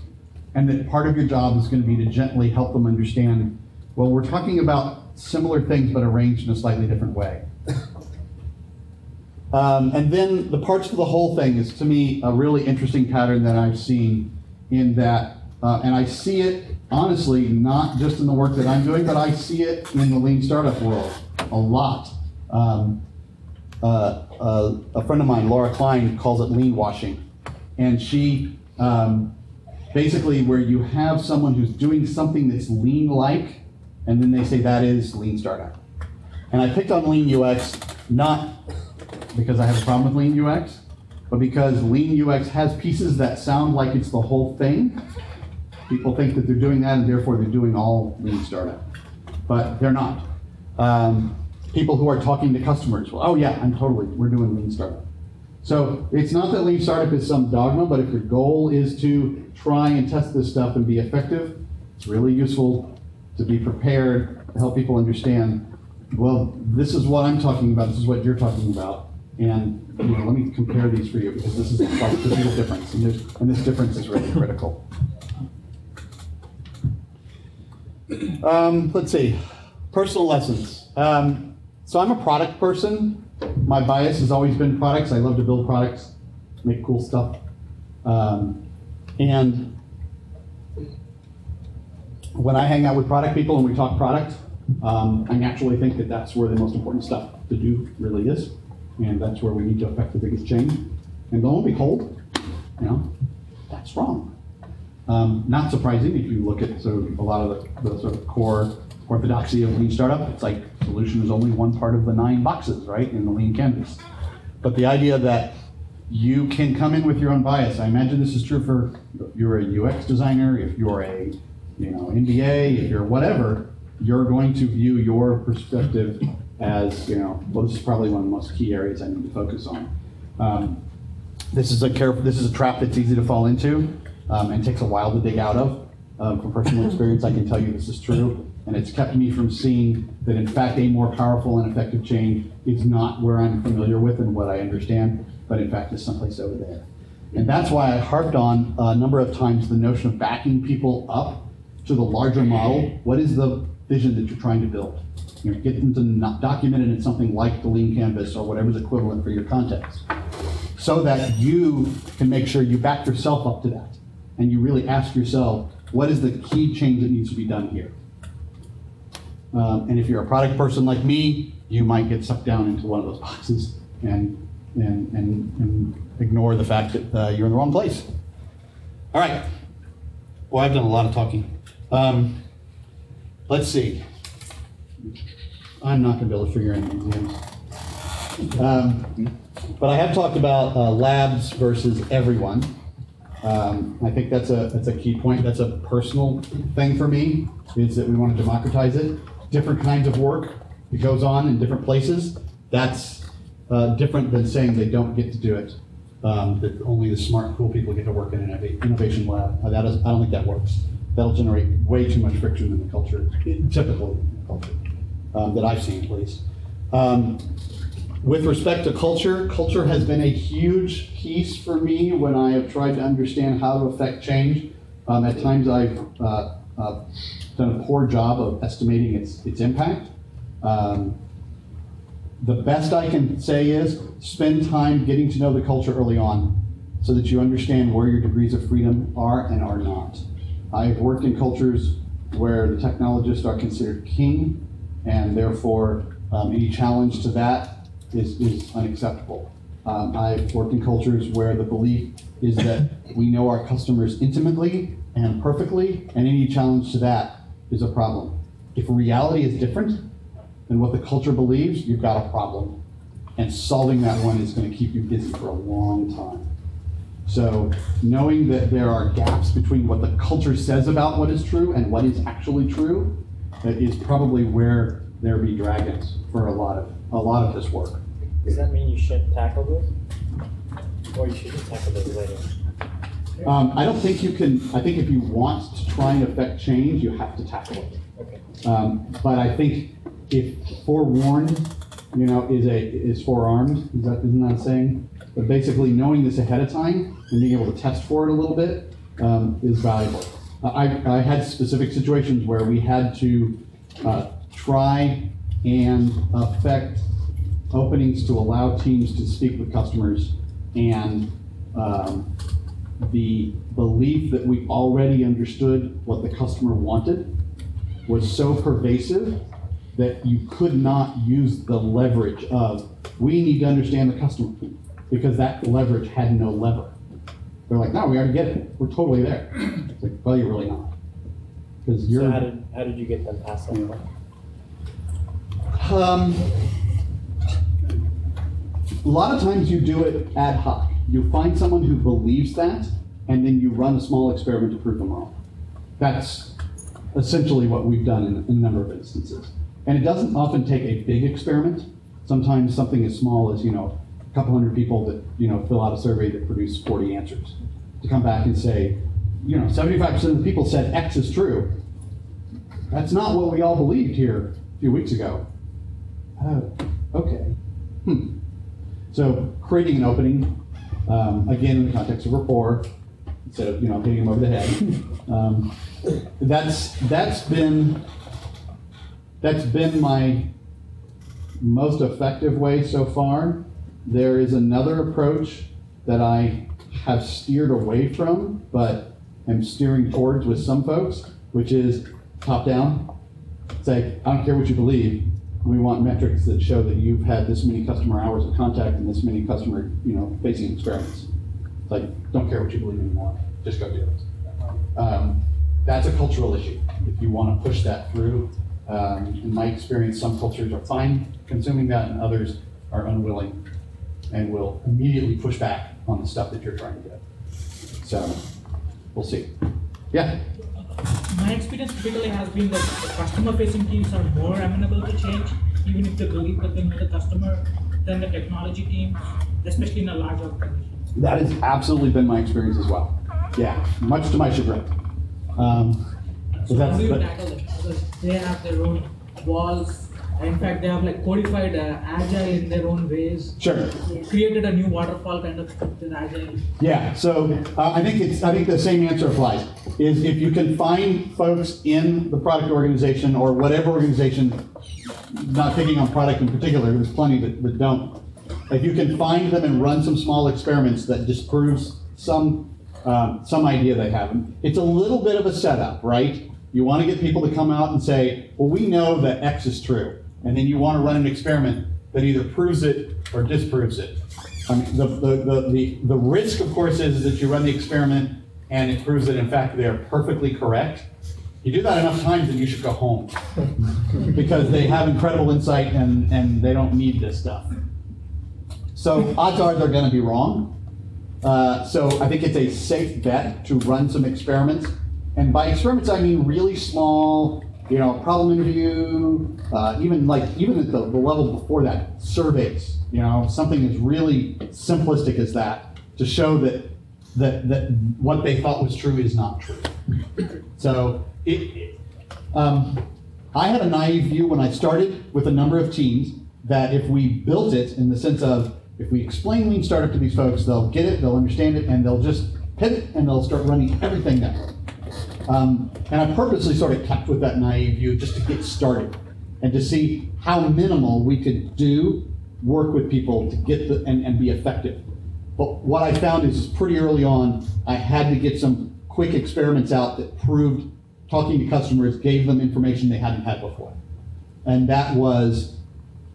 And that part of your job is going to be to gently help them understand, well, we're talking about similar things, but arranged in a slightly different way. And then the parts of the whole thing is, to me, a really interesting pattern that I've seen in that, and I see it, honestly, not just in the work that I'm doing, but I see it in the lean startup world a lot. A friend of mine, Laura Klein, calls it lean washing. And she, basically where you have someone who's doing something that's lean-like, and then they say that is lean startup. And I picked on lean UX, not because I have a problem with lean UX, but because lean UX has pieces that sound like it's the whole thing. People think that they're doing that, and therefore they're doing all lean startup. But they're not. People who are talking to customers, well, oh yeah, we're doing lean startup. So it's not that lean startup is some dogma, but if your goal is to try and test this stuff and be effective, it's really useful to be prepared to help people understand, well, this is what I'm talking about, this is what you're talking about, and let me compare these for you, because this is quite a physical difference, and this difference is really critical. Let's see, personal lessons. So I'm a product person. My bias has always been products. I love to build products, make cool stuff. And when I hang out with product people and we talk product, I naturally think that that's where the most important stuff to do really is. And that's where we need to affect the biggest change. And lo and behold, that's wrong. Not surprising if you look at sort of a lot of the sort of core orthodoxy of lean startup. It's like solution is only one part of the 9 boxes, right, in the lean canvas. But the idea that you can come in with your own bias, I imagine this is true for if you're a UX designer, if you're a MBA, if you're whatever, you're going to view your perspective as, well, this is probably one of the most key areas I need to focus on. This is a trap that's easy to fall into and takes a while to dig out of. From personal experience, I can tell you this is true. And it's kept me from seeing that, in fact, a more powerful and effective change is not where I'm familiar with and what I understand, but in fact is someplace over there. And that's why I harped on a number of times the notion of backing people up to the larger model. What is the vision that you're trying to build? Get them to document it in something like the lean canvas or whatever's equivalent for your context, so that you can make sure you back yourself up to that. And you really ask yourself, what is the key change that needs to be done here? And if you're a product person like me, you might get sucked down into one of those boxes and ignore the fact that you're in the wrong place. All right. Well, I've done a lot of talking. Let's see. I'm not going to be able to figure anything out. But I have talked about labs versus everyone. I think that's a key point. That's a personal thing for me, is that we want to democratize it. Different kinds of work that goes on in different places. That's different than saying they don't get to do it. That only the smart, cool people get to work in an innovation lab. I don't think that works. That'll generate way too much friction in the culture, typically in the culture, that I've seen at least. With respect to culture has been a huge piece for me when I have tried to understand how to affect change. At times I've done a poor job of estimating its impact. The best I can say is spend time getting to know the culture early on so that you understand where your degrees of freedom are and are not. I've worked in cultures where the technologists are considered king, and therefore any challenge to that is unacceptable. I've worked in cultures where the belief is that we know our customers intimately and perfectly, and any challenge to that is a problem. If reality is different than what the culture believes, you've got a problem. And solving that one is going to keep you busy for a long time. So knowing that there are gaps between what the culture says about what is true and what is actually true is probably where there be dragons for a lot of this work. Does that mean you shouldn't tackle this? Or you shouldn't tackle this later? I don't think you can. I think if you want to try and affect change, you have to tackle it. Okay. But I think if forewarned, is forearmed. Isn't that a saying? But basically, knowing this ahead of time and being able to test for it a little bit is valuable. I had specific situations where we had to try and affect openings to allow teams to speak with customers, and the belief that we already understood what the customer wanted was so pervasive that you could not use the leverage of, we need to understand the customer, because that leverage had no lever. They're like, no, we already get it. We're totally there. It's like, well, you're really not. Because you're. So how did you get them past that point? A lot of times you do it ad hoc. You find someone who believes that, and then you run a small experiment to prove them wrong. That's essentially what we've done in a number of instances. And it doesn't often take a big experiment. Sometimes something as small as, a couple hundred people that, fill out a survey that produce 40 answers. To come back and say, 75% of the people said X is true. That's not what we all believed here a few weeks ago. Oh, okay. So creating an opening, again, in the context of rapport, instead of, hitting them over the head. That's been my most effective way so far. There is another approach that I have steered away from, but am steering towards with some folks, which is top down. Say, I don't care what you believe. We want metrics that show that you've had this many customer hours of contact and this many customer, facing experiments. It's like, don't care what you believe anymore. Just go do it. That's a cultural issue. If you want to push that through, in my experience, some cultures are fine consuming that, and others are unwilling and will immediately push back on the stuff that you're trying to get. So, we'll see. Yeah. My experience typically has been that the customer-facing teams are more amenable to change, even if they believe that they know the customer, than the technology teams, especially in a large organization. That has absolutely been my experience as well. Yeah, much to my chagrin. So how do you tackle it? Because they have their own walls. In fact, they have codified agile in their own ways. Sure. Created a new waterfall kind of with agile. Yeah. So I think the same answer applies. Is if you can find folks in the product organization or whatever organization, not picking on product in particular, there's plenty that don't. If you can find them and run some small experiments that disproves some idea they have, it's a little bit of a setup, right? You want to get people to come out and say, well, we know that X is true. And then you want to run an experiment that either proves it or disproves it. I mean, the risk, of course, is that you run the experiment and it proves that, in fact, they are perfectly correct. You do that enough times and you should go home because they have incredible insight and they don't need this stuff. So odds are they're going to be wrong. So I think it's a safe bet to run some experiments. And by experiments, I mean really small, problem interview, even at the level before that, surveys, something as really simplistic as that to show that what they thought was true is not true. So I had a naive view when I started with a number of teams that if we built it in the sense of, if we explain Lean Startup to these folks, they'll get it, they'll understand it, and they'll just pivot and they'll start running everything there. And I purposely sort of kept with that naive view just to get started and to see how minimal we could work with people to get and be effective. But what I found is pretty early on, I had to get some quick experiments out that proved talking to customers gave them information they hadn't had before. And that was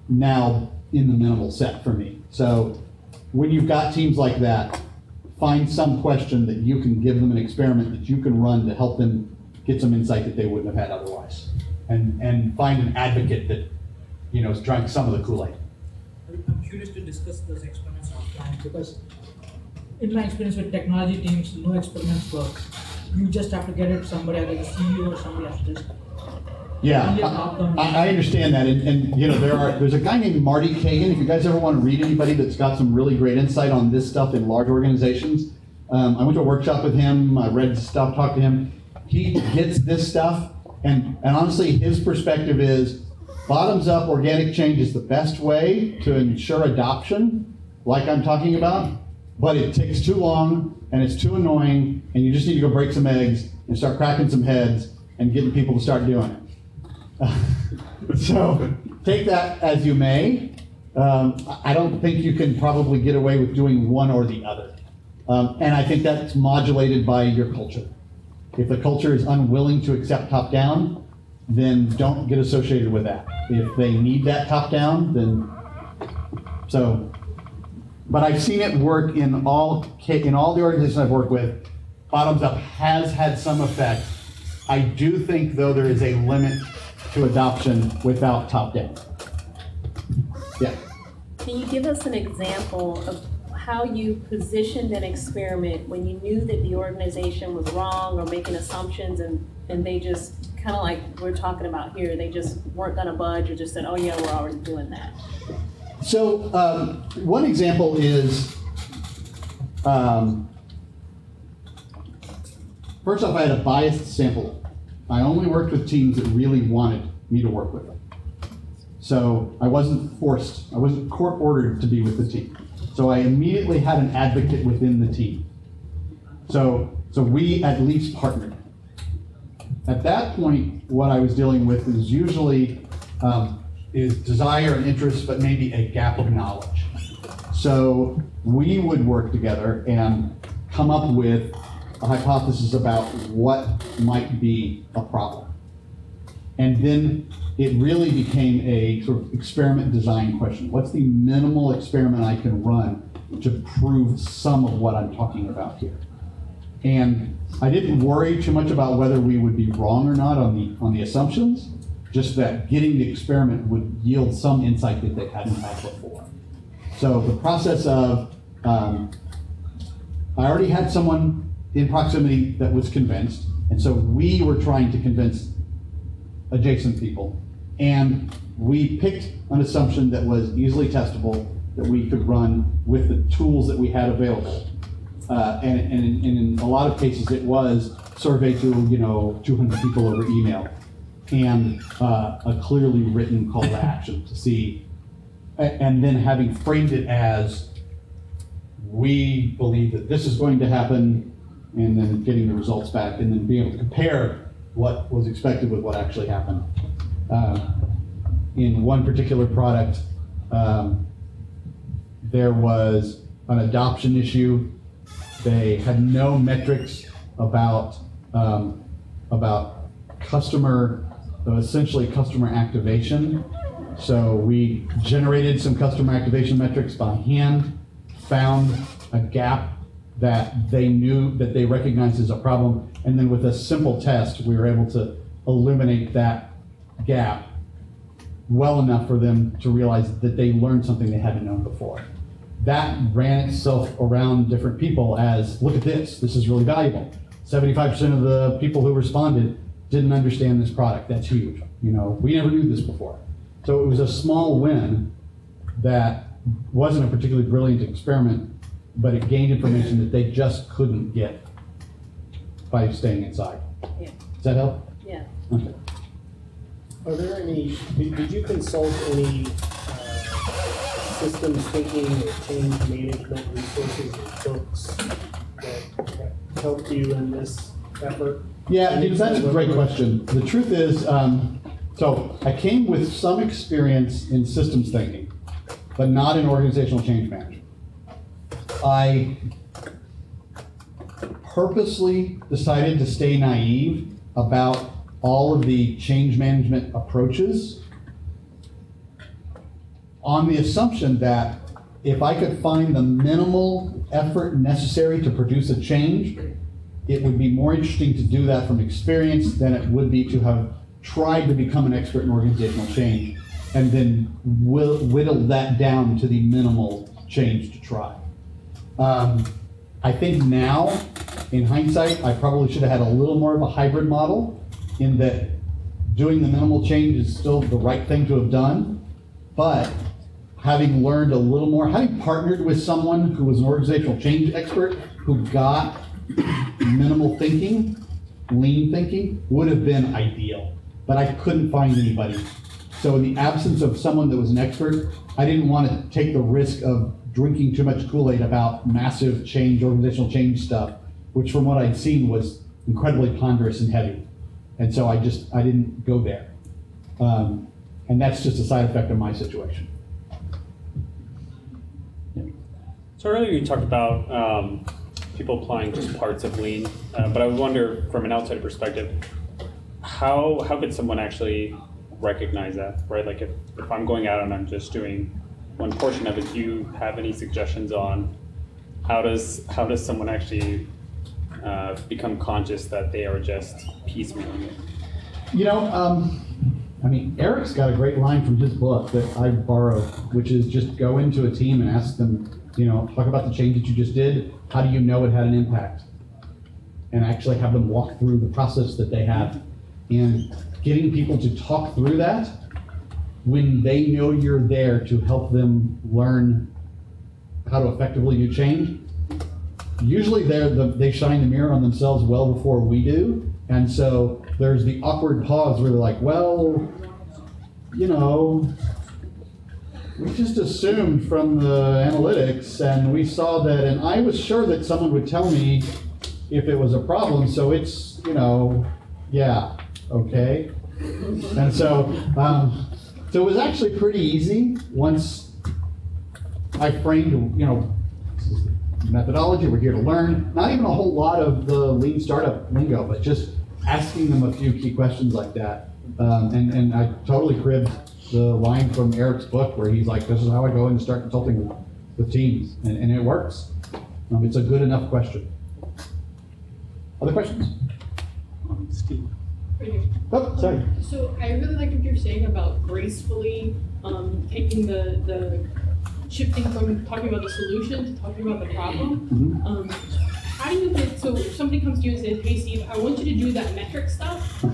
now in the minimal set for me. So when you've got teams like that, find some question that you can give them an experiment that you can run to help them get some insight that they wouldn't have had otherwise. And find an advocate that, is drank some of the Kool-Aid. I'm curious to discuss those experiments offline because in my experience with technology teams, no experiments work. You just have to get it somebody, either the CEO or somebody has to just. Yeah, I understand that, and there's a guy named Marty Kagan. If you guys ever want to read anybody that's got some really great insight on this stuff in large organizations, I went to a workshop with him. I read stuff, talked to him. He gets this stuff, and honestly, his perspective is bottoms-up organic change is the best way to ensure adoption, like I'm talking about. But it takes too long, and it's too annoying, and you just need to go break some eggs and start cracking some heads and getting people to start doing it. So take that as you may. I don't think you can probably get away with doing one or the other. And I think that's modulated by your culture. If the culture is unwilling to accept top-down, then don't get associated with that. If they need that top-down, then so. But I've seen it work in all the organizations I've worked with. Bottoms-up has had some effect. I do think, though, there is a limit to adoption without top-down. Yeah. Can you give us an example of how you positioned an experiment when you knew that the organization was wrong or making assumptions and they just kind of like we're talking about here, they just weren't going to budge or just said, oh yeah, we're already doing that? So one example is, first off, I had a biased sample. I only worked with teams that really wanted me to work with them. So I wasn't forced, I wasn't court-ordered to be with the team. So I immediately had an advocate within the team. So we at least partnered. At that point, what I was dealing with is usually is desire and interest, but maybe a gap of knowledge. So we would work together and come up with a hypothesis about what might be a problem. And then it really became a sort of experiment design question. What's the minimal experiment I can run to prove some of what I'm talking about here? And I didn't worry too much about whether we would be wrong or not on the assumptions, just that getting the experiment would yield some insight that they hadn't had before. So the process of, I already had someone in proximity that was convinced, and so we were trying to convince adjacent people, and we picked an assumption that was easily testable, that we could run with the tools that we had available. And in a lot of cases, it was survey to 200 people over email, and a clearly written call to action to see, and then having framed it as, we believe that this is going to happen, and then getting the results back, and then being able to compare what was expected with what actually happened. In one particular product, there was an adoption issue. They had no metrics about essentially customer activation. So we generated some customer activation metrics by hand, found a gap that they knew, that they recognized as a problem, and then with a simple test, we were able to eliminate that gap well enough for them to realize that they learned something they hadn't known before. That ran itself around different people as, look at this is really valuable. 75% of the people who responded didn't understand this product. That's huge. We never knew this before. So it was a small win that wasn't a particularly brilliant experiment, but it gained information that they just couldn't get by staying inside. Yeah. Does that help? Yeah. Okay. Are there any, did you consult any systems thinking or change management resources or books that helped you in this effort? Yeah, that's a great question. The truth is, so I came with some experience in systems thinking, but not in organizational change management. I purposely decided to stay naive about all of the change management approaches on the assumption that if I could find the minimal effort necessary to produce a change, it would be more interesting to do that from experience than it would be to have tried to become an expert in organizational change and then whittle that down to the minimal change to try. I think now, in hindsight, I probably should have had a little more of a hybrid model in that doing the minimal change is still the right thing to have done, but having learned a little more, having partnered with someone who was an organizational change expert who got minimal thinking, lean thinking, would have been ideal. But I couldn't find anybody. So in the absence of someone that was an expert, I didn't want to take the risk of drinking too much Kool-Aid about massive change, organizational change stuff, which from what I'd seen was incredibly ponderous and heavy. And so I didn't go there. And that's just a side effect of my situation. So earlier you talked about people applying just parts of lean, but I wonder from an outside perspective, how could someone actually recognize that, right? Like if I'm going out and I'm just doing one portion of it, do you have any suggestions on how does someone actually become conscious that they are just piecemealing it? You know, I mean, Eric's got a great line from his book that I borrowed, which is just go into a team and ask them, you know, talk about the change that you just did. How do you know it had an impact? And actually have them walk through the process that they have. And getting people to talk through that when they know you're there to help them learn how to effectively do change. Usually they shine the mirror on themselves well before we do. And so there's the awkward pause where they're like, well, you know, we just assumed from the analytics and we saw that, and I was sure that someone would tell me if it was a problem, so it's, you know, yeah, okay. And so it was actually pretty easy once I framed, you know, methodology, we're here to learn. Not even a whole lot of the lean startup lingo, but just asking them a few key questions like that. And I totally cribbed the line from Eric's book where he's like, this is how I go and start consulting with teams. And it works. It's a good enough question. Other questions? Steve. Right here. Oh, sorry. So I really like what you're saying about gracefully taking the shifting from talking about the solution to talking about the problem. Mm-hmm. How do you get, so if somebody comes to you and says, hey Steve, I want you to do that metric stuff,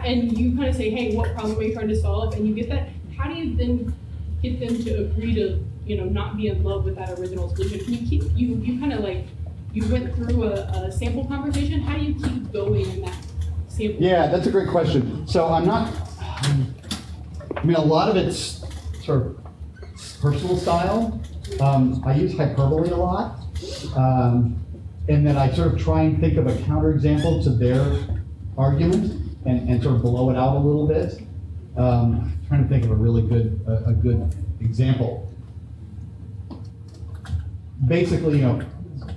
and you kind of say, hey, what problem are you trying to solve? And you get that, how do you then get them to agree to, you know, not be in love with that original solution? Can you keep, you kind of like, you went through a sample conversation, how do you keep going in that sample? Yeah, that's a great question. So I'm not, I mean, a lot of it's sort of personal style. I use hyperbole a lot. And then I sort of try and think of a counterexample to their argument and sort of blow it out a little bit. I'm trying to think of a really good, a good example. Basically, you know,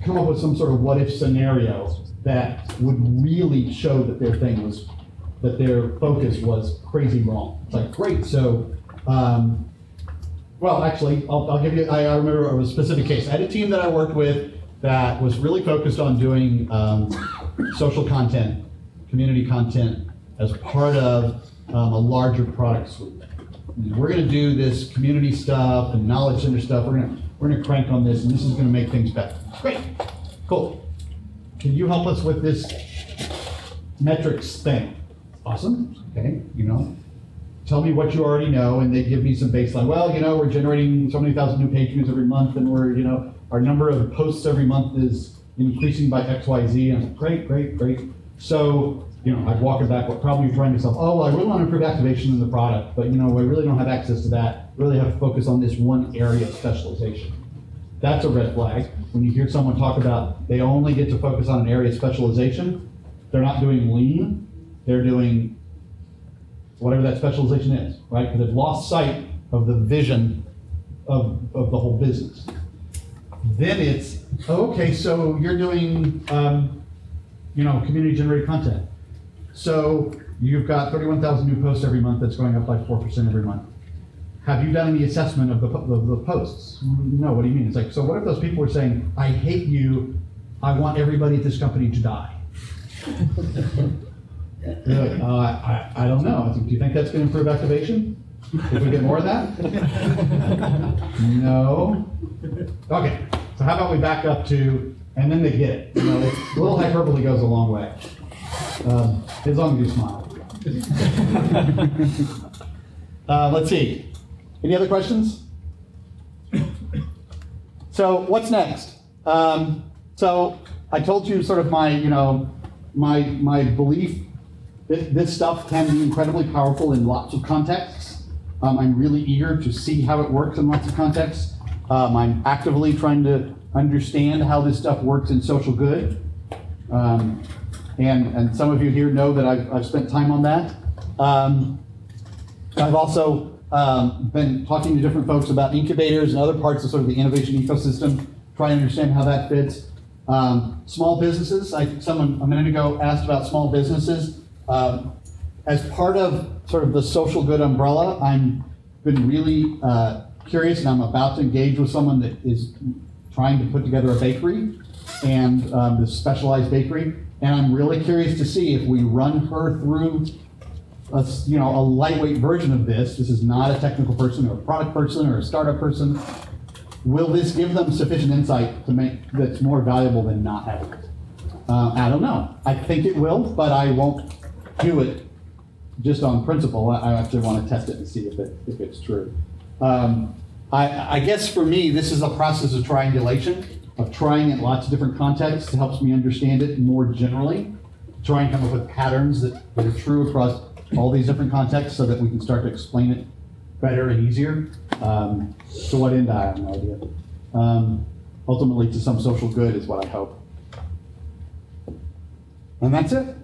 come up with some sort of what-if scenario that would really show that their thing was, that their focus was crazy wrong. It's like, great, so, well, actually, I'll give you, I remember a specific case. I had a team that I worked with that was really focused on doing social content, community content, as part of a larger product suite. We're going to do this community stuff and knowledge center stuff. We're going to crank on this, and this is going to make things better. Great, cool. Can you help us with this metrics thing? Awesome. Okay, you know, tell me what you already know, and they give me some baseline. Well, you know, we're generating so many thousand new page views every month, and we're, you know, our number of posts every month is increasing by X, Y, Z. And I was like, great, great, great. So, you know, I'd walk it back. What problem are you trying to solve? Oh, well, I really want to improve activation in the product, but you know, we really don't have access to that. We really have to focus on this one area of specialization. That's a red flag. When you hear someone talk about they only get to focus on an area of specialization, they're not doing lean, they're doing whatever that specialization is, right? Because they've lost sight of the vision of the whole business. Then it's, okay, so you're doing, community-generated content. So you've got 31,000 new posts every month that's going up by 4% every month. Have you done any assessment of the posts? No, what do you mean? It's like, so what if those people are saying, I hate you, I want everybody at this company to die? You're like, I don't know. Do you think that's going to improve activation? If we get more of that? No. Okay, so how about we back up to, and then they get it. A little hyperbole goes a long way. As long as you smile. Let's see. Any other questions? So what's next? So I told you sort of my belief that this stuff can be incredibly powerful in lots of contexts. I'm really eager to see how it works in lots of contexts. I'm actively trying to understand how this stuff works in social good. And some of you here know that I've spent time on that. I've also been talking to different folks about incubators and other parts of sort of the innovation ecosystem, trying to understand how that fits. Small businesses, someone a minute ago asked about small businesses. As part of sort of the social good umbrella, I've been really curious, and I'm about to engage with someone that is trying to put together a bakery, and this specialized bakery, and I'm really curious to see if we run her through a lightweight version of this. This is not a technical person or a product person or a startup person. Will this give them sufficient insight to make that's more valuable than not having it? I don't know. I think it will, but I won't do it just on principle. I actually want to test it and see if it's true. I guess for me, this is a process of triangulation, of trying in lots of different contexts. It helps me understand it more generally, try and come up with patterns that are true across all these different contexts so that we can start to explain it better and easier. To what end, I have no idea. Ultimately, to some social good is what I hope. And that's it.